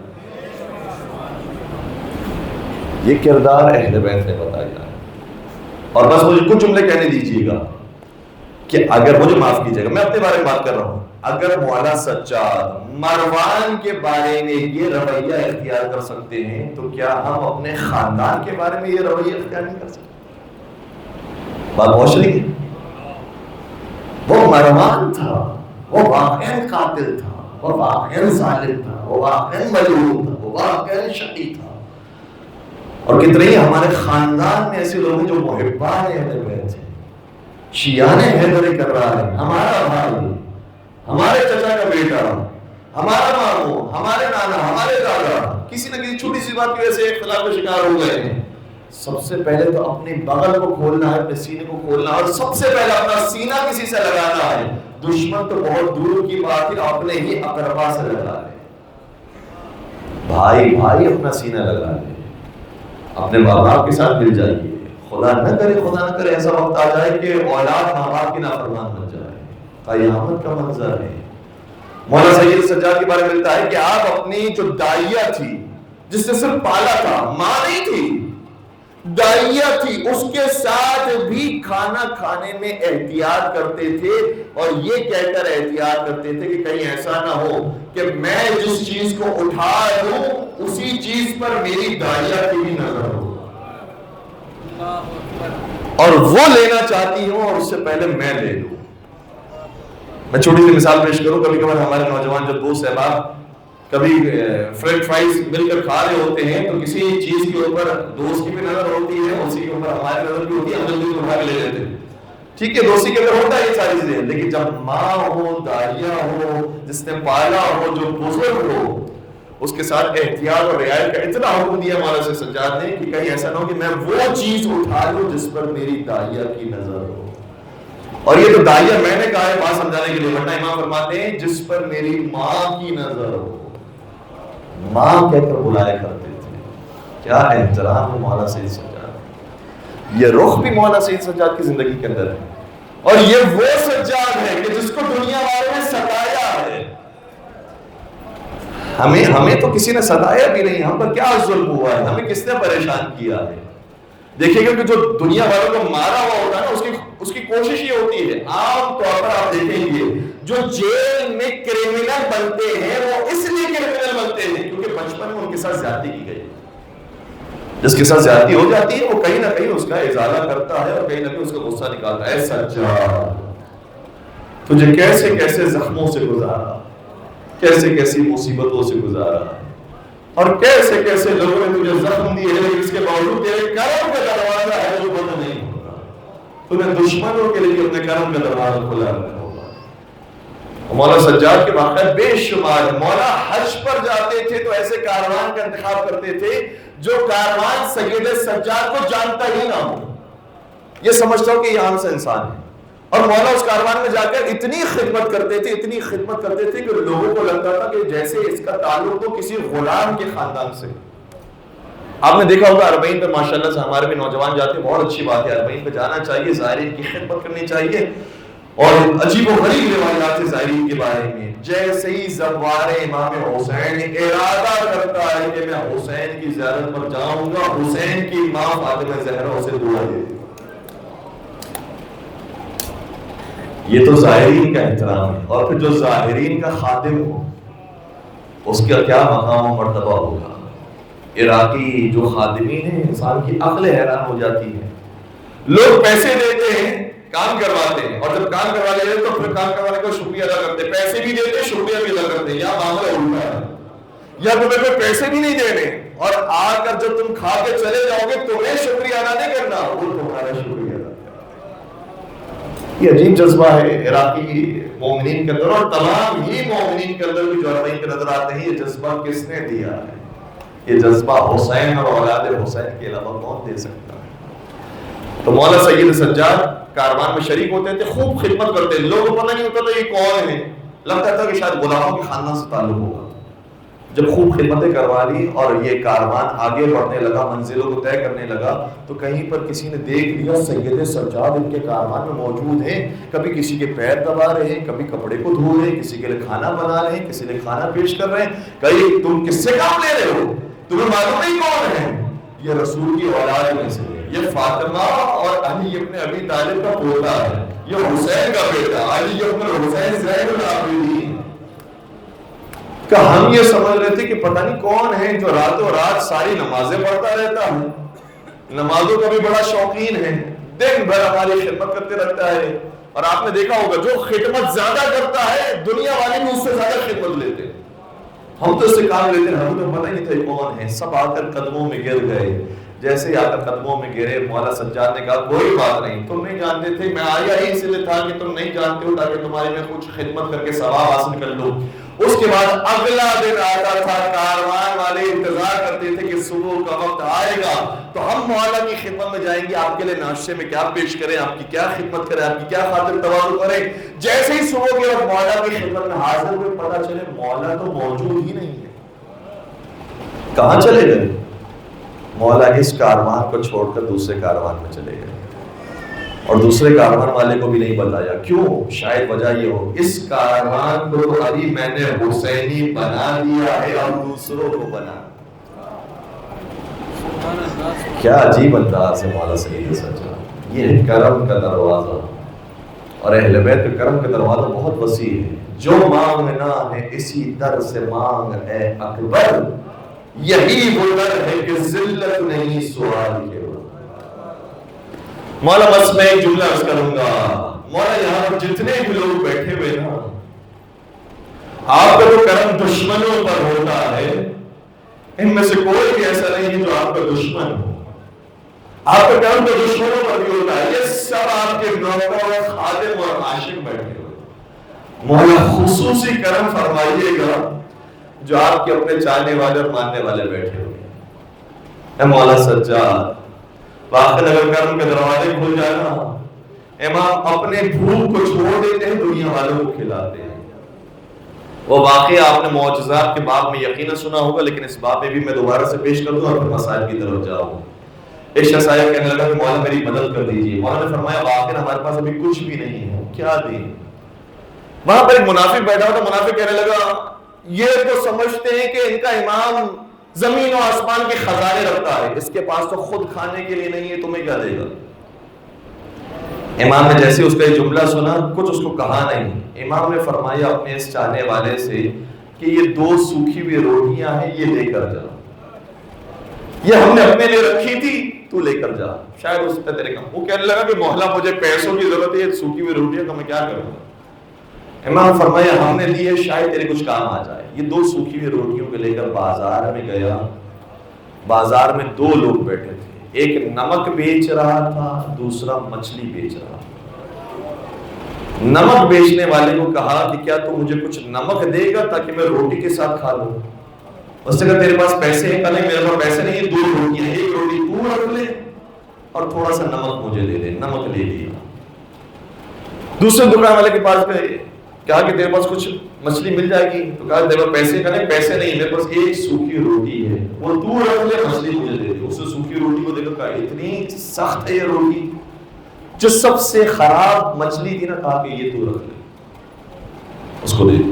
یہ کردار اہل بیت نے بتایا ہے۔ اور بس مجھے کچھ جملے کہنے دیجیے گا کہ اگر مجھے معاف کیجیے گا، میں اپنے بارے میں بات کر رہا ہوں، اگر مولا سجاد مروان کے بارے میں یہ رویہ اختیار کر سکتے ہیں تو کیا ہم اپنے خاندان کے بارے میں یہ رویہ اختیار نہیں کر سکتے؟ بات پہنچ رہی ہے؟ وہ مروان تھا، وہ واقعاً قاتل تھا، وہ واقعاً ظالم تھا، وہ واقعاً مجروح تھا، وہ واقعاً شقی تھا، اور کتنے ہی ہمارے خاندان میں ایسے لوگ ہیں جو محبان اہل بیت ہیں، شیعان حیدری کر رہا ہے، ہمارا بھائی، ہمارے چچا کا بیٹا، ہمارا ماموں، ہمارے نانا، ہمارے دادا کسی نہ کسی چھوٹی سی بات کی وجہ سے اختلاف کا شکار ہو گئے ہیں۔ سب سے پہلے تو اپنے بغل کو کھولنا ہے، اپنے سینے کو کھولنا ہے، اور سب سے پہلے اپنا سینہ کسی سے لگانا ہے۔ دشمن تو بہت دور کی بات ہے، اپنے ہی اقربا سے لگا لے، بھائی بھائی اپنا سینہ لگا لے، اپنے ماں باپ کے ساتھ مل جائیے۔ خدا نہ کرے ایسا وقت آ جائے کہ اولاد ماں باپ کی نافرمان بن جائے، قیامت کا منظر ہے۔ مولا سید سجاد کے بارے میں ملتا ہے کہ آپ اپنی جو دائیہ تھی، جس نے صرف پالا تھا، ماں نہیں تھی، دائیہ تھی، اس کے ساتھ بھی کھانا کھانے میں احتیاط کرتے تھے، اور یہ کہہ کر احتیاط کرتے تھے کہ کہیں ایسا نہ ہو کہ میں جس چیز کو اٹھا لوں اسی چیز پر میری دائیہ کی بھی نظر ہو، اور وہ لینا چاہتی ہوں اور اس سے پہلے میں لے لوں۔ میں چھوٹی سی مثال پیش کروں، کبھی کبھار ہمارے نوجوان جو دوست احباب کبھی فرینچ فرائز مل کر کھا رہے ہوتے ہیں تو کسی چیز کے اوپر دوست کی بھی نظر ہوتی ہے، اسی کے اوپر ہماری نظر بھی ہوتی ہے، ہم جلدی اٹھا کے لے لیتے ہیں، ٹھیک ہے، دوستی کے اندر ہوتا ہے یہ ساری چیزیں، لیکن جب ماں ہو، دائیہ ہو، جس نے پالا ہو، جو بزرگ ہو، اس کے ساتھ احتیاط اور رعایت کا اتنا حکم دیا مولا سے سجاد نے کہ کہیں ایسا نہ ہو کہ میں وہ چیز اٹھا لوں جس پر میری دائیہ کی نظر ہو۔ اور یہ تو دائیہ میں نے کہا ہے بات سمجھانے کے لیے، ورنہ امام فرماتے ہیں جس پر میری ماں کی نظر ہو، ماں کہہ کر بلایا کرتے تھے۔ کیا احترام ہے مولا سید سجاد، یہ رخ بھی مولا سید سجاد کی زندگی کے اندر ہے، اور یہ وہ سجاد ہے کہ جس کو دنیا والوں نے ستایا ہے۔ ہمیں تو کسی نے ستایا بھی نہیں، ہم پر کیا ظلم ہوا ہے، ہمیں کس نے پریشان کیا ہے؟ دیکھیے گا کہ جو دنیا والوں کو مارا ہوا ہوتا ہے نا، اس کی کوشش یہ ہوتی ہے، عام طور پر آپ دیکھیں گے جو جیل میں کرمنل بنتے ہیں وہ اس لیے کرمنل بنتے ہیں کیونکہ بچپن میں ان کے ساتھ زیادتی کی گئی، جس کے ساتھ زیادتی ہو جاتی ہے وہ کہیں نہ کہیں اس کا ازالہ کرتا ہے اور کہیں نہ کہیں اس کا غصہ نکالتا ہے۔ سجاد تجھے کیسے کیسے زخموں سے گزارا، کیسے کیسی مصیبتوں سے گزارا، اور کیسے کیسے لوگوں نے تجھے زخم دیے ہیں، لیکن اس کے باوجود تیرے کرم کا دروازہ ہے جو بند نہیں ہوگا، تمہیں دشمنوں کے لیے اپنے کرم کا دروازہ کھلا رکھا ہوگا۔ مولا سجاد کے واقعات بے شمار، مولا حج پر جاتے تھے تو ایسے کاروان کا انتخاب کرتے تھے جو کاروان سید سجاد کو جانتا ہی نہ ہو، یہ سمجھتا ہو کہ یہ عام سے انسان ہے، اور مولا اس کاروان میں جا کر اتنی خدمت کرتے تھے، اتنی خدمت کرتے تھے کہ لوگوں کو لگتا تھا کہ جیسے اس کا تعلق تو کسی غلام کے خاندان سے۔ آپ نے دیکھا ہوگا اربعین پہ ماشاءاللہ سے ہمارے بھی نوجوان جاتے ہیں، بہت اچھی بات ہے، اربعین پہ جانا چاہیے، زائرین کی خدمت کرنی چاہیے، اور عجیب و غریب روایات ہیں زائرین کے بارے میں۔ جیسے ہی زوار امام حسین ارادہ کرتا ہے کہ میں حسین کی زیارت پر جاؤں گا، حسین کی ماں فاطمہ زہرا اسے دعا دیتی۔ یہ تو ظاہرین کا احترام ہے، اور پھر جو ظاہرین کا خادم ہو اس کا کیا مقام و مرتبہ ہوگا۔ عراقی جو خادمین ہیں، انسان کی عقل حیران ہو جاتی ہے، لوگ پیسے دیتے ہیں، کام کرواتے ہیں، اور جب کام کروا لیتے ہیں تو پھر کام کروانے کا شکریہ ادا کرتے ہیں، پیسے بھی دیتے ہیں شکریہ بھی ادا کرتے ہیں. یا معاملہ الٹا ہے، یا تمہیں کوئی پیسے بھی نہیں دینے اور آ کر جب تم کھا کے چلے جاؤ گے تمہیں شکریہ ادا نہیں کرنا، وہ تمہارا شکریہ ادا کرنا. یہ عجیب جذبہ ہے عراقی مومنین کے اندر، اور تمام ہی مومنین کے اندر بھی جو عربی کے نظر آتے ہیں. یہ جذبہ کس نے دیا ہے؟ یہ جذبہ حسین اور اولاد حسین کے علاوہ کون دے سکتا ہے؟ تو مولا سید سجاد کاروان میں شریک ہوتے تھے، خوب خدمت کرتے تھے، لوگوں کو پتہ نہیں ہوتا تھا یہ کون ہے، لگتا تھا کہ شاید غلاموں کے خاندان سے تعلق ہوگا. جب خوب خدمتیں کروا لی اور یہ کاروان آگے بڑھنے لگا، منزلوں کو طے کرنے لگا، تو کہیں پر کسی نے دیکھ لیا سید سجاد ان کے کاروان میں موجود ہیں. کبھی کسی کے پیر دبا رہے ہیں، کبھی کپڑے کو دھو رہے ہیں، کسی کے لیے کھانا بنا رہے ہیں، کسی نے کھانا پیش کر رہے ہیں. کہیں تم کس سے کام لے رہے ہو؟ تمہیں معلوم نہیں کون ہے؟ یہ رسول کی اولاد میں سے ہے، یہ فاطمہ اور علی ابن ابی طالب کا پوتا ہے، یہ حسین کا بیٹا علی ابن حسین زین العابدین. کہ ہم یہ سمجھ رہے تھے کہ پتہ نہیں کون ہے جو راتوں رات ساری نمازیں پڑھتا رہتا ہے، نمازوں کا بھی بڑا شوقین ہے، دن بھر ہماری خدمت کرتے رہتا ہے. اور آپ نے دیکھا ہوگا جو خدمت زیادہ کرتا ہے دنیا والے بھی اس سے زیادہ خدمت لیتے ہیں. ہم تو اس سے کام لیتے ہیں، ہمیں تو پتہ نہیں تھا کون ہے. سب آ کر قدموں میں گر گئے. جیسے ہی آ کر قدموں میں گرے، مولا سجاد نے کہا کوئی بات نہیں، تم نہیں جانتے تھے، میں آیا ہی اس لیے تھا کہ تم نہیں جانتے ہو تاکہ تمہارے میں کچھ خدمت کر کے ثواب حاصل کر لوں. اس کے بعد اگلا دن آتا تھا، کاروان والے انتظار کرتے تھے کہ صبح کا وقت آئے گا تو ہم مولا کی خدمت میں جائیں گے، آپ کے لیے ناشتے میں کیا پیش کریں، آپ کی کیا خدمت کریں، آپ کی کیا خاطر تواضع کریں. جیسے ہی صبح کے وقت مولا کی خدمت میں حاضر ہوئے، پتہ چلے مولا تو موجود ہی نہیں ہے. کہاں چلے گئے؟ مولا اس کاروان کو چھوڑ کر دوسرے کاروان میں چلے گئے، اور دوسرے کاروان والے کو بھی نہیں بتایا. کیوں؟ شاید وجہ یہ ہو، اس کاروان کو علی میں نے حسینی بنا دیا ہے اور دوسروں کو بنا. کیا عجیب انداز ہے مولا سید سجاد. یہ ہے کرم کا دروازہ، اور اہل بیت کا کرم کا دروازہ بہت وسیع ہے. جو مانگنا ہے اسی در سے مانگ اے اکبر، یہی وہ در ہے کہ ذلت نہیں سوال کے. مولا بس میں ایک جملہ عرض کروں گا. مولا یہاں پر جتنے بھی لوگ بیٹھے ہوئے نا، آپ کا جو کرم دشمنوں پر ہوتا ہے، ان میں سے کوئی بھی ایسا نہیں ہے جو آپ کا دشمن ہو. آپ کا کرم تو دشمنوں پر بھی ہوتا ہے. یہ سب آپ کے نوکر، خادم اور عاشق بیٹھے ہوئے. مولا خصوصی کرم فرمائیے گا جو آپ کے اپنے چاہنے والے اور ماننے والے بیٹھے ہوئے. اے مولا سجاد، واقعی اگر کرم کے دروازے کھل جائے نا، امام اپنے بھوک کو چھوڑ دیتے ہیں، دنیا والوں کو کھلاتے ہیں. وہ واقعی آپ نے معجزات کے باب میں یقیناً سنا ہوگا، لیکن اس باب میں بھی میں دوبارہ سے پیش کر دوں اور پھر مسائل کی طرف جاؤں. ایک شخص آیا کہنے لگا کہ مولا میری مدد کر دیجیے. مولا نے فرمایا واقعی ہمارے پاس ابھی کچھ بھی نہیں ہے، کیا دیں؟ وہاں پر ایک منافق بیٹھا ہوا تھا. منافق کہنے لگا یہ تو سمجھتے ہیں کہ ان کا امام زمین و آسمان کے خزانے رکھتا ہے، اس کے پاس تو خود کھانے کے لیے نہیں ہے، تمہیں کیا دے گا؟ امام نے جیسے اس کا یہ جملہ سنا، کچھ اس کو کہا نہیں. امام نے فرمایا اپنے اس چاہنے والے سے کہ یہ 2 سوکھی ہوئی روٹیاں ہیں، یہ لے کر جا. یہ ہم نے اپنے لیے رکھی تھی، تو لے کر جا، شاید اس پہ تیرے کام. وہ کہنے لگا کہ مولا مجھے پیسوں کی ضرورت ہے، یہ سوکھی ہوئی روٹیاں تو میں کیا کروں؟ امام فرمایا ہم نے دی ہے، شاید تیرے کچھ کام آ جائے. یہ 2 سوکھی ہوئی روٹیوں کو لے کر بازار میں گیا. بازار میں 2 لوگ بیٹھے تھے، ایک نمک بیچ رہا تھا، دوسرا مچھلی بیچ رہا تھا. نمک بیچنے والے کو کہا کہ کیا تو مجھے کچھ نمک دے گا تاکہ میں روٹی کے ساتھ کھا لوں؟ اس نے کہا تیرے پاس پیسے ہیں؟ نہیں میرے پاس پیسے نہیں، 2 روٹیاں، ایک روٹی تو رکھ لے اور تھوڑا سا نمک مجھے دے دے. نمک لے لیا. دوسرے دکان والے کے پاس گئے، کہا کہ تیرے پاس کچھ مچھلی مل جائے گی؟ تو کہا تیرے پاس پیسے؟ نہیں پیسے نہیں، میرے پاس ایک سوکھی روٹی ہے، وہ تو رکھ لے، مچھلی مجھے دے دے. اس نے سوکھی روٹی کو دیکھا، کہا اتنی سخت ہے یہ روٹی، جو سب سے خراب مچھلی تھی نا، کہا کہ یہ تو رکھ لے، اس کو دے دے.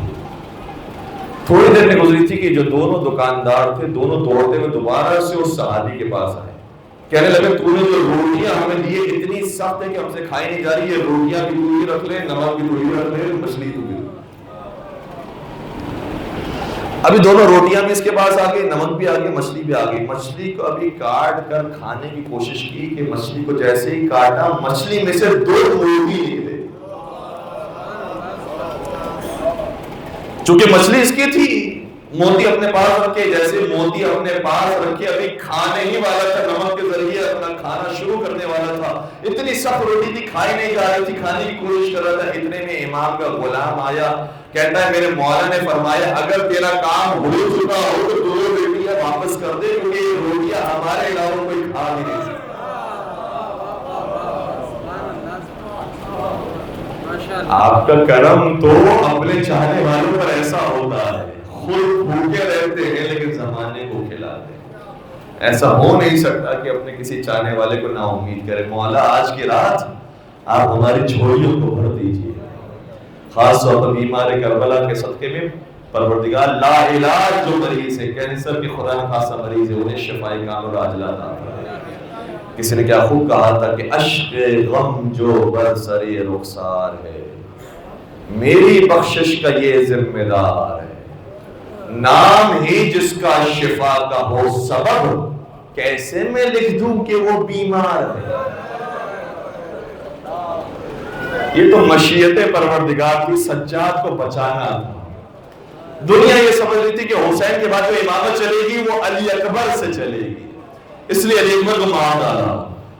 تھوڑی دیر میں گزری تھی کہ جو دونوں دکاندار تھے، دونوں دوڑتے ہوئے دوبارہ سے اس صحابی کے پاس آئے. کہنے لگے تو نے جو روٹیاں ہمیں دی اتنی سخت ہے کہ ہم سے کھائی نہیں جا رہی، یہ روٹیاں بھی تو ہی رکھ لے، نمک بھی تو ہی رکھ لے، مچھلی تو بھی. ابھی دونوں روٹیاں بھی اس کے پاس آ گئی، نمک بھی آ گئی، مچھلی بھی آ گئی. مچھلی کو ابھی کاٹ کر کھانے کی کوشش کی کہ مچھلی کو جیسے ہی کاٹا مچھلی میں سے 2 موتی نکلے. چونکہ مچھلی اس کی تھی، موتی اپنے پاس رکھے. جیسے موتی اپنے پاس رکھے ابھی کھانے ہی والا تھا، نمک کے ذریعے اپنا کھانا شروع کرنے والا تھا. اتنی سخت روٹی تھی، کھائی نہیں جا رہی تھی، کھانے کی کوشش کر رہا تھا. اتنے میں امام کا غلام آیا، کہتا ہے میرے مولا نے فرمایا اگر تیرا کام ہو چکا ہو تو 2 روٹیاں واپس کر دے، کیونکہ یہ روٹیاں ہمارے علاوہ کوئی کھا بھی نہیں سکتا. آپ کا کرم تو اپنے چاہنے والوں پر ایسا ہوتا ہے، خود بھوکے رہتے ہیں لیکن زمانے کو کھلاتے ہیں. ایسا ہو نہیں سکتا کہ اپنے کسی چاہنے والے کو نا امید کرے. مولا آج کی رات آپ ہماری جھولیوں کو بھر دیجیے، خاص طور پر بیمار کربلا کے صدقے میں. پروردگار لا علاج جو مریض ہے، کینسر کے خدا خاصا مریض ہے، انہیں شفائی کامل و عاجلہ عطا فرمائے. کسی نے کیا خوب کہا تھا کہ اشک غم جو بر سر رخسار ہے، میری بخشش کا یہ ذمہ دار ہے. نام ہی جس کا شفا کا ہو سبب، کیسے میں لکھ دوں کہ وہ بیمار ہے. یہ تو مشیت پروردگار کی سجاد کو بچانا تھا. دنیا یہ سمجھ رہی تھی کہ حسین کے بعد جو امامت چلے گی وہ علی اکبر سے چلے گی، اس لیے علی اکبر کو مار ڈالا.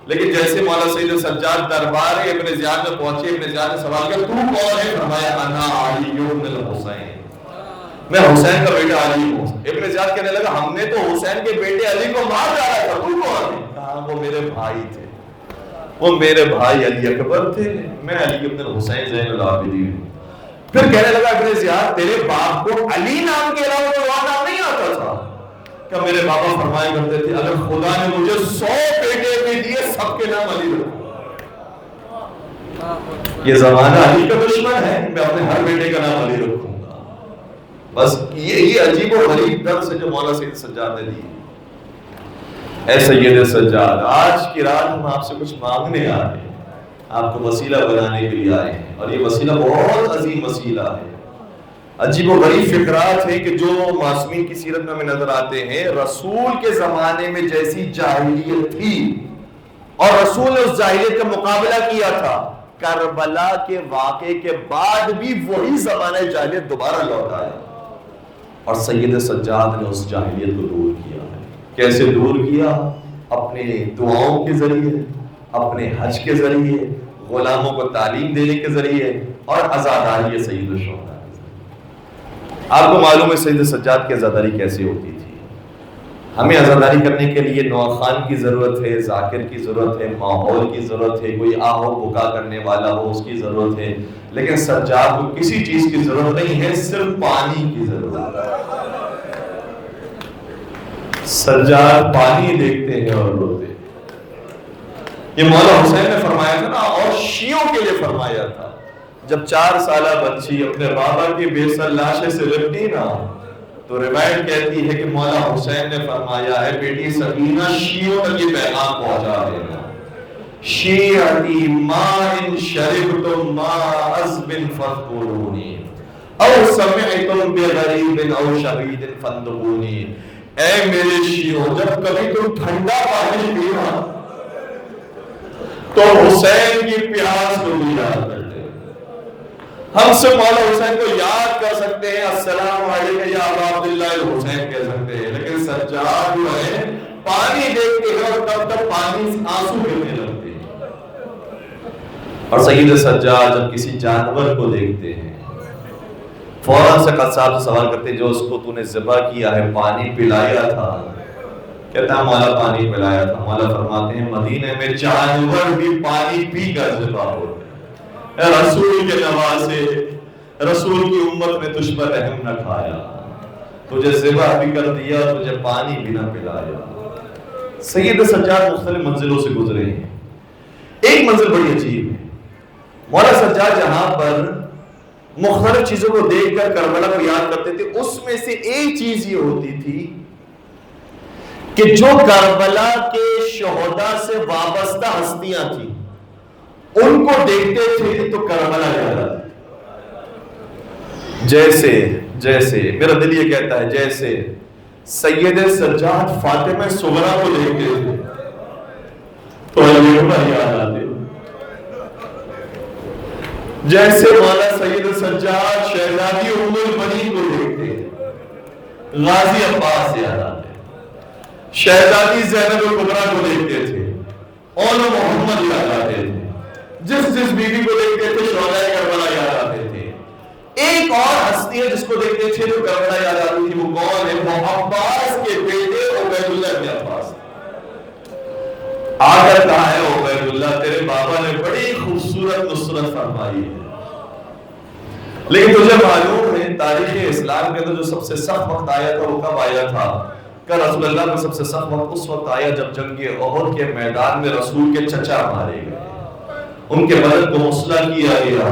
لیکن جیسے مولا سید سجاد دربار ابن زیاد میں پہنچے، ابن زیاد نے سوال کیا تو کون ہے؟ فرمایا انا علی بن الحسین، میں حسین کا بیٹا علی ہوں. ابن زیاد کہنے لگا ہم نے تو حسین کے بیٹے علی کو مار ڈالا تھا، تو کون ہے؟ کہا وہ میرے بھائی تھے، وہ میرے بھائی علی اکبر تھے، میں علی ابن الحسین زین العابدین ہوں. پھر کہنے لگا ابن زیاد تیرے باپ کو علی نام کے علاوہ کوئی اور نام نہیں آتا تھا؟ کہ میرے بابا فرمایا کرتے تھے اگر خدا نے مجھے 100 بیٹے بھی دیے سب کے نام علی رکھوں. یہ زمانہ علی کا دشمن ہے، میں اپنے ہر بیٹے کا نام علی رکھوں گا. بس یہ عجیب و غریب درس ہے جو مولا سید سجاد نے دی. اے سید سجاد، آج کی رات ہم آپ سے کچھ مانگنے آ رہے ہیں، آپ کو وسیلہ بنانے کے لیے آئے ہیں، اور یہ وسیلہ بہت عظیم وسیلہ ہے. عجیب و غریب فکرات ہیں کہ جو معصومین کی سیرت میں ہمیں نظر آتے ہیں. رسول کے زمانے میں جیسی جاہلیت تھی اور رسول نے اس جاہلیت کا مقابلہ کیا تھا، کربلا کے واقعے کے بعد بھی وہی زمانہ جاہلیت دوبارہ لوٹ آیا اور سید سجاد نے اس جاہلیت کو دور کیا. کیسے دور کیا؟ اپنے دعاؤں کے ذریعے، اپنے حج کے ذریعے، غلاموں کو تعلیم دینے کے ذریعے اور عزاداری سید الشہداء. آپ کو معلوم ہے سید سجاد کی عزاداری کیسے ہوتی تھی. ہمیں عزاداری کرنے کے لیے نوخان کی ضرورت ہے، ذاکر کی ضرورت ہے، ماحول کی ضرورت ہے، کوئی آہو بکا کرنے والا ہو اس کی ضرورت ہے. لیکن سجاد کو کسی چیز کی ضرورت نہیں ہے، صرف پانی کی ضرورت ہے. سجاد پانی دیکھتے ہیں اور روتے ہیں. یہ مولا حسین نے فرمایا تھا نا، اور شیعوں کے لیے فرمایا تھا. جب 4 سالہ بچی اپنے بابا کی بے سر لاشے سے لپٹی نا تو روایت کہتی ہے کہ مولا حسین نے فرمایا ہے بیٹی سکینہ شیعوں تک یہ پیغام پہنچا دینا. شیعتی ما ان شربتم ما عذب فاذکرونی او سمعتم بغریب او شہید فاندبونی. اے میرے شیعوں، جب کبھی تم ٹھنڈا پانی پینا تو حسین کی پیاس کو بھی یاد کر لے. ہم سے مولا حسین کو یاد کر سکتے ہیں، السلام علیکم یا ابا عبداللہ الحسین کہہ سکتے ہیں، لیکن سجاد جو ہے پانی دیکھتے ہیں اور تب تک پانی آنسو گرنے لگتے ہیں. اور سید سجاد جب کسی جانور کو دیکھتے ہیں فوراً سے قصاب سے سوال کرتے ہیں جو اس کو تو نے ذبح کیا ہے پانی پلایا تھا؟ کہتا ہے مولا پانی پلایا تھا. مولا فرماتے ہیں مدینے میں جانور بھی پانی پی کر ذبح ہوتے ہیں. رسول کے نوازے، رسول کی امت نے تجھ پر رحم نہ کھایا، تجھے ذبح بھی کر دیا، تجھے پانی بھی نہ پلایا. سید سجاد مختلف منزلوں سے گزرے ہیں. ایک منزل بڑی عجیب ہے. مولا سجاد جہاں پر مختلف چیزوں کو دیکھ کر کربلا کو یاد کرتے تھے، اس میں سے ایک چیز یہ ہوتی تھی کہ جو کربلا کے شہداء سے وابستہ ہستیاں تھیں ان کو دیکھتے تھے تو کربلا یاد آتی. جیسے جیسے میرا دل یہ کہتا ہے جیسے سید سجاد فاطمہ صغرا کو دیکھتے تھے تو یاد آتے، جیسے مولا سید سجاد شہزادی ام البنین کو دیکھتے تھے غازی عباس یاد آتے، شہزادی زینب الکبریٰ کو دیکھتے تھے اول محمد یاد آتے تھے، جس بیوی کو دیکھتے تھے شہدائے کربلا یاد آتے تھے۔ ایک اور ہستی ہے جس کو دیکھتے تھے جو کربلا یاد آتی تھی، وہ کون ہے؟ وہ عباس کے بیٹے عبید اللہ بن عباس۔ آ کر کہا ہے عبید اللہ تیرے بابا نے بڑی خوبصورت نصرت فرمائی ہے، لیکن تجھے معلوم ہے تاریخ اسلام کے اندر جو سب سے سخت وقت آیا تھا وہ کب آیا تھا؟ کہ رسول اللہ کا سب سے سخت وقت اس وقت آیا جب جنگ احد کے میدان میں رسول کے چچا مارے گئے، ان کے بدن کو مسلح کیا گیا،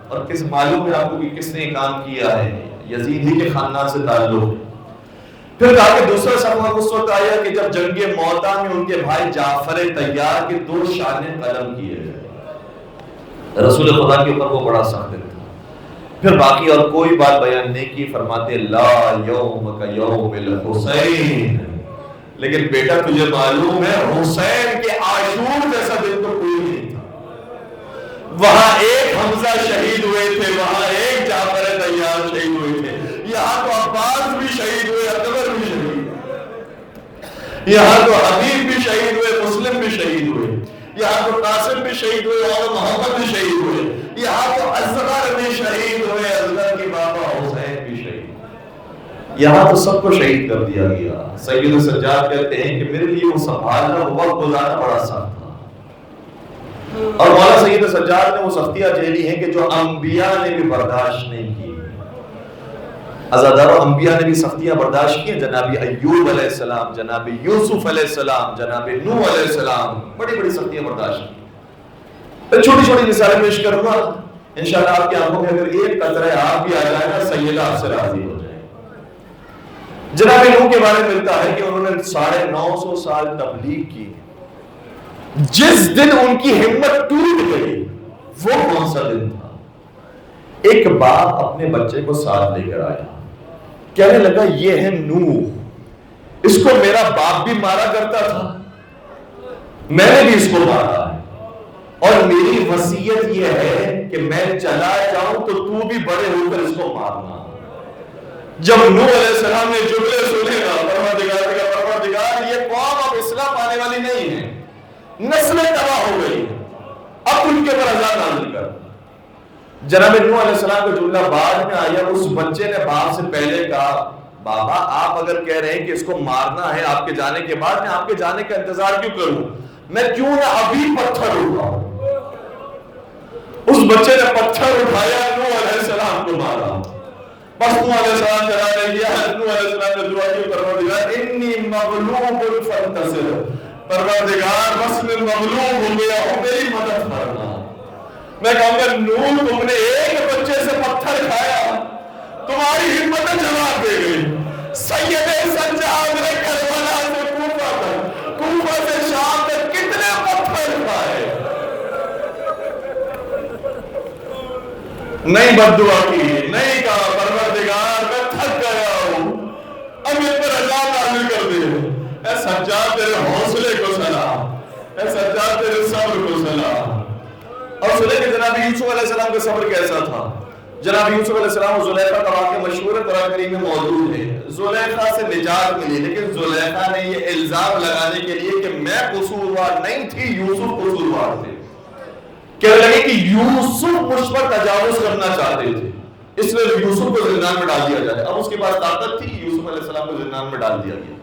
اور کس معلوم ہے آپ کو کہ کس نے کام کیا ہے؟ یزید ہی کے خاندان سے تعلق۔ پھر کہا کہ دوسرا سخت وقت اس وقت آیا کہ جب جنگ موتا میں ان کے بھائی جعفر طیار کے 2 شانے قلم کیے گئے، رسول خدا کے اوپر وہ بڑا سخت تھا۔ پھر باقی اور کوئی بات بیان نہیں کی، فرماتے لا یوم کا یوم الحسین، لیکن بیٹا تجھے معلوم ہے حسین کے عاشور جیسا دن تو کوئی نہیں تھا، وہاں ایک حمزہ شہید ہوئے تھے، وہاں ایک جعفر طیار شہید ہوئے تھے، یہاں تو عباس بھی شہید ہوئے، اکبر بھی شہید ہوئے، یہاں تو حبیب بھی شہید ہوئے، مسلم بھی شہید ہوئے، یہاں تو قاسم بھی شہید ہوئے اور محمد بھی شہید ہوئے، یہاں تو اصغر بھی شہید ہوئے، اصغر کی بابا حسین بھی شہید، یہاں تو سب کو شہید کر دیا گیا۔ سید سجاد کہتے ہیں کہ میرے لیے وہ سنبھالنا، وقت گزارنا بڑا سخت تھا، اور مولا سید سجاد نے وہ سختیاں جھیلی ہیں کہ جو انبیاء نے بھی برداشت نہیں کی۔ عزادارو انبیاء نے بھی سختیاں برداشت کی ہیں، جناب ایوب علیہ السلام، جناب یوسف علیہ السلام، جناب نوح علیہ السلام، بڑی بڑی سختیاں برداشت کی۔ میں چھوٹی چھوٹی مثالیں پیش کروں گا، انشاءاللہ آپ کی آنکھوں میں اگر ایک قطرہ آپ بھی آ جائے گا سیدہ آپ سے راضی ہو جائے۔ جناب نوح کے بارے میں ملتا ہے کہ انہوں نے 950 سال تبلیغ کی، جس دن ان کی ہمت ٹوٹ گئی وہ کون سا دن تھا؟ ایک باپ اپنے بچے کو ساتھ لے کر آیا، کہنے لگا یہ ہے نوح، اس کو میرا باپ بھی مارا کرتا تھا، میں نے بھی اس کو مارا ہے، اور میری وصیت یہ ہے کہ میں چلا جاؤں تو تو بھی بڑے ہو کر اس کو مارنا۔ جب نوح علیہ السلام نے جملے سنے گا، پروردگار یہ قوم اب اسلام آنے والی نہیں ہے، نسلیں تباہ ہو گئی، اب ان کے پر عذاب نازل کر۔ جناب نوح علیہ السلام کا جملہ بعد میں آیا، اس بچے نے باپ سے پہلے کہا بابا آپ اگر کہہ رہے ہیں کہ اس کو مارنا ہے آپ کے جانے کے بعد، میں آپ کے جانے کا انتظار کیوں کروں، میں کیوں نہ ابھی پتھر اٹھاؤں۔ اس بچے نے پتھر اٹھایا، نوح علیہ السلام کو مارا، بس نوح علیہ السلام چلا رہے گیا، نوح علیہ السلام نے دعا کی پروردگار انی مغلوب فانتصر، پروردگار بس میں مغلوب ہو گیا ہوں، میری مدد کرنا۔ میں کہوں گا نوح تم نے ایک بچے سے پتھر کھایا، تمہاری ہمت جواب دے گئی۔ سید سجاد نے کربلا سے کوفہ تک، کوفہ سے شام تک کتنے پتھر کھائے، نہیں بد دعا کی، نہیں کہا پروردگار میں تھک گیا ہوں اب ان پر عذاب نازل کر دے۔ اے سجاد تیرے حوصلے کو سلام، اے سجاد تیرے صبر کو سلام۔ اور سنیں کہ جناب یوسف علیہ السلام کا صبر کیسا تھا۔ جناب یوسف علیہ السلام اور زلیخا کا واقعہ مشہور قرآن کریم میں موجود ہے۔ زلیخا سے نجات ملی، لیکن زلیخا نے یہ الزام لگانے کے لیے کہ میں قصوروار نہیں تھی، یوسف قصوروار تھے، کہنے لگے کہ یوسف مجھ پر تجاوز کرنا چاہتے تھے، اس لیے یوسف کو زندان میں ڈال دیا جائے۔ اب اس کے پاس طاقت تھی، یوسف علیہ السلام کو زندان میں ڈال دیا گیا،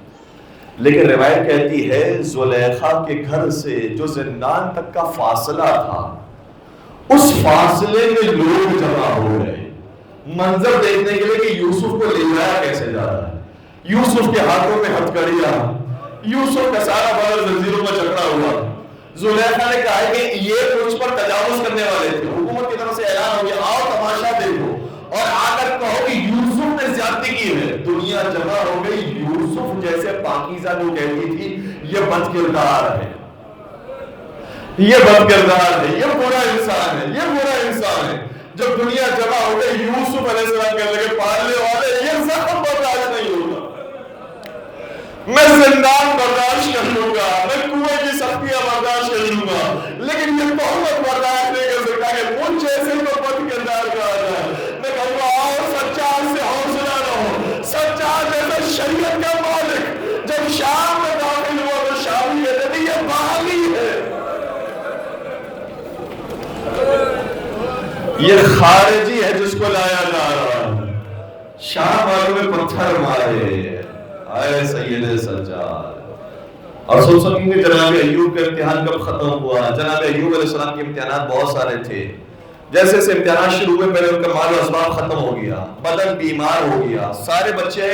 لیکن روایت کہتی ہے زلیخا کے گھر سے جو زندان تک کا فاصلہ تھا، اس فاصلے میں لوگ جمع ہو گئے منظر دیکھنے کے لیے کہ یوسف کو لے جایا کیسے جا رہا ہے۔ یوسف کے ہاتھوں میں ہتھکڑیاں، یوسف کا سارا بدن زنجیروں میں جکڑا ہوا۔ زلیخا نے کہا کہ یہ مجھ پر تجاوز کرنے والے تھے، حکومت کی طرف سے اعلان ہو گیا آؤ تماشا دیکھو اور آ کر کہو کہ یوسف نے زیادتی کی ہے۔ دنیا جمع ہو گئی، یوسف جیسے پاکیزہ جو کہتی تھی یہ بد کردار ہے، یہ بد کردار ہے، یہ برا انسان ہے، یہ برا انسان ہے۔ جب دنیا جمع ہو گئی یوسف علیہ السلام کہنے لگے پالنے والے یہ زخم برداشت نہیں ہوگا، میں زندان برداشت کر لوں گا، میں کنویں کی سختیاں برداشت کر لوں گا، لیکن یہ تہمت برداشت نہیں کر سکتا کہ مجھ جیسے کو بد کردار کہا جائے۔ میں کہوں گا آؤ سجاد سے حوصلہ رہو، سجاد جیسا شریعت کا مالک جب شام میں داخل ہوا تو شامی کہتے تھے یہ باغی ہے، یہ خارجی ہے جس کو لایا جا رہا ہے۔ شام والوں میں پتھر مارے، آئے سید سجاد۔ اور سوچیں کہ جناب ایوب کا امتحان کب ختم ہوا؟ جناب ایوب علیہ السلام کے امتحانات بہت سارے تھے، جیسے سے امتحانات شروع ہوئے پہلے ان کا مال و اسباب ختم ہو گیا، بدن بیمار ہو گیا، سارے بچے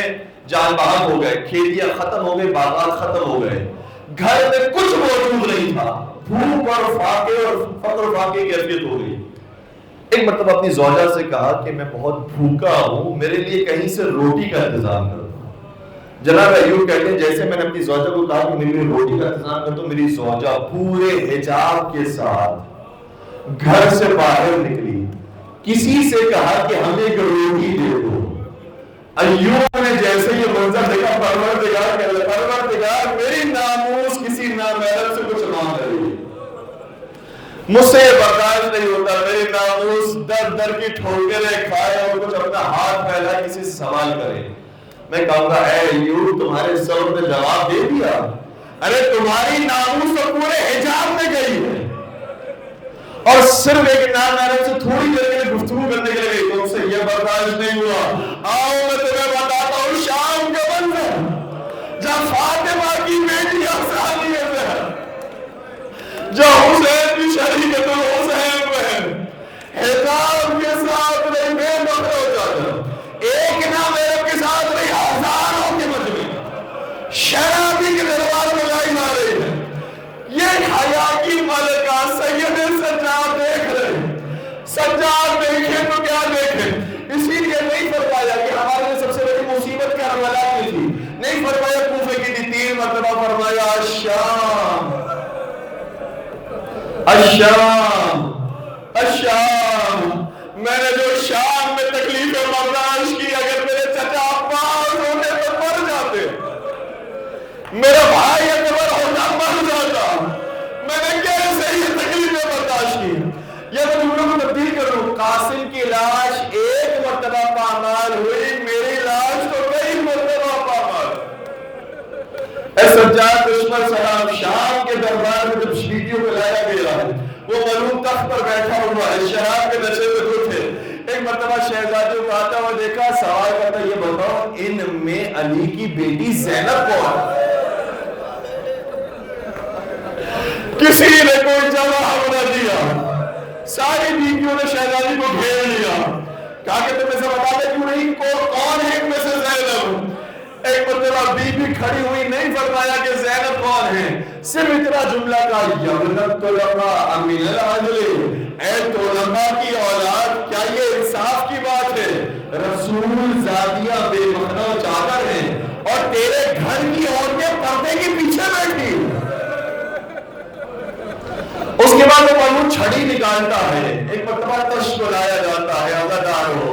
جان بحق ہو گئے، کھیتیاں ختم ہو گئی، باغات ختم ہو گئے، گھر میں کچھ موجود نہیں تھا، بھوک اور فاقے اور فقر و فاقے کی کیفیت ہو گئی۔ ایک مرتبہ اپنی زوجہ سے کہا کہ میں بہت بھوکا ہوں، میرے لیے کہیں سے روٹی کا انتظام کر دو۔ جناب ایوب کہتے ہیں جیسے میں نے اپنی زوجہ کو کہا کہ میرے لیے روٹی کا انتظام کر دو، میری زوجہ پورے حجاب کے ساتھ گھر سے باہر نکلی، کسی سے کہا کہ ہمیں ایک روٹی دے دو۔ ایوب نے جیسے یہ منظر دیکھا پروردگار کہہ لگا پروردگار میری ناموس کسی نامحرم سے کچھ نہ کرے، مجھ سے یہ برداشت نہیں ہوتا، میری ناموس در در کی ٹھوکریں کھائے اور کچھ اپنا ہاتھ پھیلا کسی سے سوال کرے۔ میں کہوں گا اے ایوب تمہارے صبر نے جواب دے دیا، ارے تمہاری ناموس تو پورے حجاب میں گئی ہے اور صرف ایک نامحرم سے تھوڑی دیر کے لیے گفتگو کرنے کے لیے تم سے یہ برداشت نہیں ہوا۔ آؤ میں تمہیں بتاتا ہوں شام کا منظر جب فاطمہ کی بیٹی افسانیہ ہے، جو حسین کی شریکت الحسین میں حجاب کے ساتھ نہیں بے مقر ہو جاتا، ایک نامحرم کے ساتھ نہیں ہزاروں کے مجمع شرابی کے دربار میں لائی جا رہی ہے، یہ حیا کی ملکہ سید سجاد دیکھ رہے، سجاد دیکھیں تو کیا دیکھیں، اسی لیے نہیں فرمایا کہ ہمارے لیے سب سے بڑی مصیبت کربلا کی تھی، نہیں فرمایا کوفے کی تھی، 3 مرتبہ فرمایا الشام الشام الشام۔ میں نے جو شام میں تکلیفیں برداشت کی، اگر میرے چچا عباس ہوتے تو مر جاتے، میرا بھائی اکبر ہوتا مر جاتا، میں نے کیسے یہ تکلیفیں برداشت کی۔ یہ میں جملوں کو تبدیل کروں، قاسم کی لاش 1 مرتبہ پامال ہوئی، میری لاش تو کئی مرتبہ پامال۔ اے سجاد دشمن سلام، شام کے دربار میں جب شیٹیوں کو لایا گیا ہے، وہ ملوم تخت پر بیٹھا ہوا ہے، شراب کے نشے میں دھت ہے۔ ایک مرتبہ شہزادی کو آتا ہوا دیکھا، سوال کرتا یہ بتاؤ ان میں علی کی بیٹی زینب کون؟ کسی نے کوئی جواب نہ دیا، ساری بیویوں نے شہزادی کو گھیر لیا، کہا کہ تم اسے بتاتے کیوں نہیں کون ہے ان میں سے زینب؟ ایک مرتبہ بی بی کھڑی ہوئی، نہیں فرمایا کہ زینب کون ہے، صرف اتنا جملہ کا یبنت طلباء من العدل، اے طلباء کی اولاد کیا یہ انصاف کی بات ہے؟ رسول زادیہ بے مخنہ چادر ہیں اور تیرے گھر کی عورتیں پردے کے پیچھے بیٹھی۔ اس کے بعد وہ معلوم چھڑی نکالتا ہے، ایک مرتبہ تشت کو لایا جاتا ہے، عزادار ہو،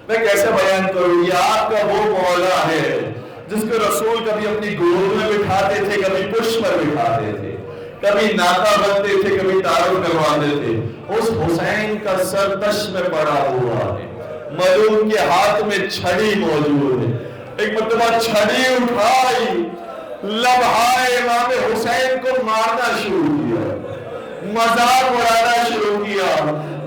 میں کیسے بیان کروں، یہ آپ کا وہ مولا ہے جس کو رسول کبھی اپنی گود میں بٹھاتے تھے، کبھی پشت پر بٹھاتے تھے، کبھی ناکا بنتے تھے، کبھی تعارف کرواتے تھے۔ اس حسین کا سر تشت میں پڑا ہوا ہے، معلوم کے ہاتھ میں چھڑی موجود ہے، ایک مرتبہ چھڑی اٹھائی، لمحہ امام حسین کو مارنا شروع کیا، مذاق اڑانا شروع کیا،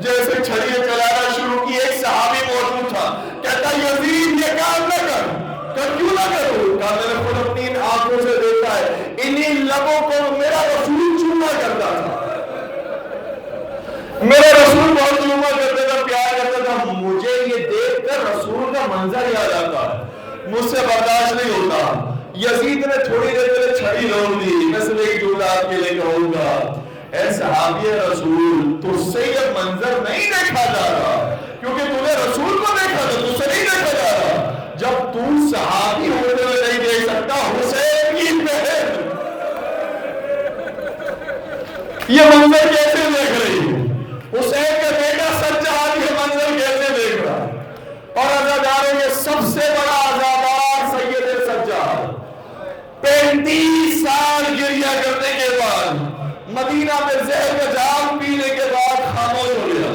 جیسے چھڑیاں چلانا شروع کی۔ ایک صحابی موجود تھا، کہتا یزید یہ کام نہ کر کیوں نہ کروں؟ کہا میں نے خود اپنی آنکھوں سے دیکھا ہے، انہی لبوں کو میرا رسول چوما کرتا تھا، میرا رسول بہت چوما کرتا تھا، پیار کرتا تھا، مجھے یہ دیکھ کر رسول کا منظر یاد آتا ہے، مجھ سے برداشت نہیں ہوتا۔ یزید نے تھوڑی دیر کے لیے چھڑی روک دی، میں صرف ایک جملہ آپ کے لیے کہوں گا، اے صحابی رسول تجھ سے یہ منظر نہیں دیکھا جا رہا، کیونکہ تو نے رسول کو دیکھا تھا، تجھ سے نہیں دیکھا جا رہا۔ جب تو صحابی ہوتے ہوئے نہیں دیکھ سکتا حسین کی بہن یہ منظر کیسے دیکھ رہی ہے؟ حسین کا بیٹا سجاد یہ منظر مدینہ میں زہر کا جام پینے کے بعد خاموش ہو گیا.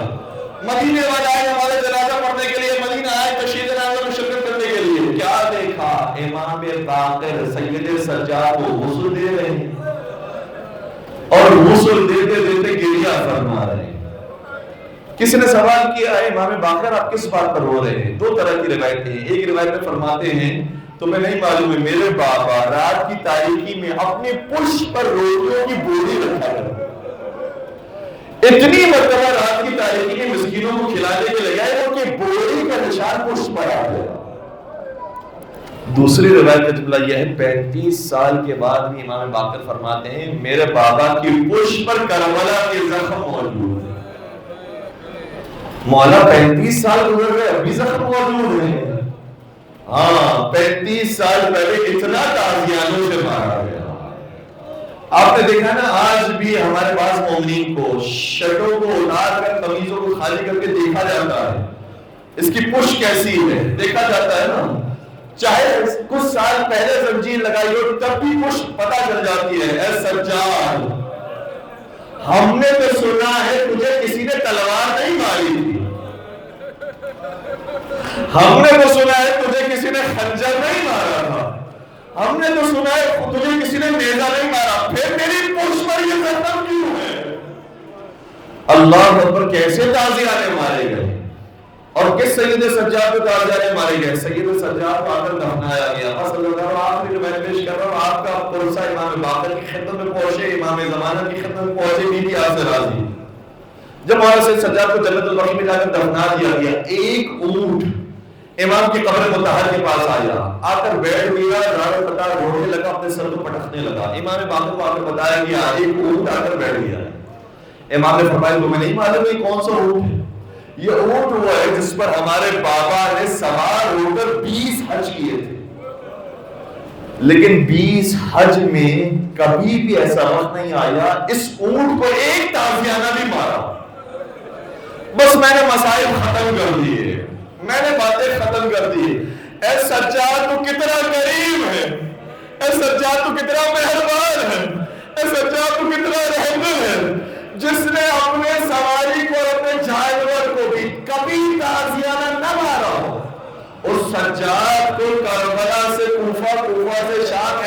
مدینے والے آئے ہمارے جنازہ پڑھنے کے لیے, مدینہ آئے تشییع جنازہ میں شرکت کرنے کے لیے. کیا دیکھا؟ امام باقر سید سجاد کو غسل دے رہے ہیں اور غسل دیتے دیتے گریہ فرما رہے ہیں. کسی نے سوال کیا ہے امام باقر آپ کس بات پر رو رہے ہیں؟ دو طرح کی روایتیں ہیں. ایک روایت میں فرماتے ہیں تمہیں نہیں معلوم ہے میرے بابا رات کی تاریکی میں اپنے پشت پر روٹیوں کی بوری رکھا کرتے, اتنی مرتبہ رات کی تاریکی میں مسکینوں کو کھلانے کے لگائے وہ کہ بوری کا نشان پشت پر آ گیا. دوسری روایت کا جملہ یہ ہے 35 سال کے بعد بھی امام باقر فرماتے ہیں میرے بابا کی پشت پر کربلا کے زخم موجود ہیں. مولا 35 سال گزر گئے ابھی زخم موجود ہیں. ہاں 35 سال پہلے اتنا تازیانوں سے مارا گیا. آپ نے دیکھا نا آج بھی ہمارے پاس مومنین کو شرٹوں کو اتار کر قمیصوں کو خالی کر کے دیکھا جاتا ہے, اس کی پشت کیسی ہے دیکھا جاتا ہے نا. چاہے کچھ سال پہلے زنجیر لگائی ہو تب بھی پشت پتہ چل جاتی ہے. اے سجاد ہم نے تو سنا ہے تجھے کسی نے تلوار نہیں ماری تھی, ہم نے تو سنا ہے تجھے کسی نے خنجر نہیں مارا تھا, ہم نے تو سنا ہے تجھے کسی نے نیزہ نہیں مارا, پھر میری پشت پر یہ زخم کیوں ہے؟ اللہ اکبر, کیسے تازیانے مارے گئے اور کس سید سجاد کو تازیانے مارے گئے؟ سید سجاد کو آکر دفنایا گیا. صلی اللہ علیہ وسلم آخری روایت پیش کر رہا ہوں, آپ کا پرسہ امام باقر کی خدمت میں پہنچے, امام زمانہ کی خدمت میں پہنچے, بی بی آپ سے راضی. جب مولانا سید سجاد کو جنت البقیع میں جا کر دفنا دیا گیا, ایک اونٹ امام کی قبر مطہر کے پاس آیا, آ کر بیٹھ گیا, راڑ پٹا روڑنے لگا, اپنے سر کو پٹکنے لگا. امام باقر کو آ کر بتایا گیا ایک اونٹ آ کر بیٹھ گیا. امام نے فرمایا تمہیں نہیں معلوم یہ کون سا اونٹ ہے؟ یہ اونٹ وہ ہے جس پر ہمارے بابا نے سوار ہو کر 20 حج کیے تھے, لیکن 20 حج میں کبھی بھی ایسا وقت نہیں آیا اس اونٹ کو ایک تازیانہ بھی مارا. بس میں نے مسائل ختم کر دیے, میں نے باتیں ختم کر دی. اے سجاد تو کتنا کریم ہے, اے سجاد تو کتنا مہربان ہے, اے سجاد تو کتنا رحمت ہے, جس نے اپنے سواری کو اور اپنے جانور کو بھی کبھی تازیانہ نہ مارا ہو. اس سجاد کو کربلا سے کوفہ, کوفہ سے شام,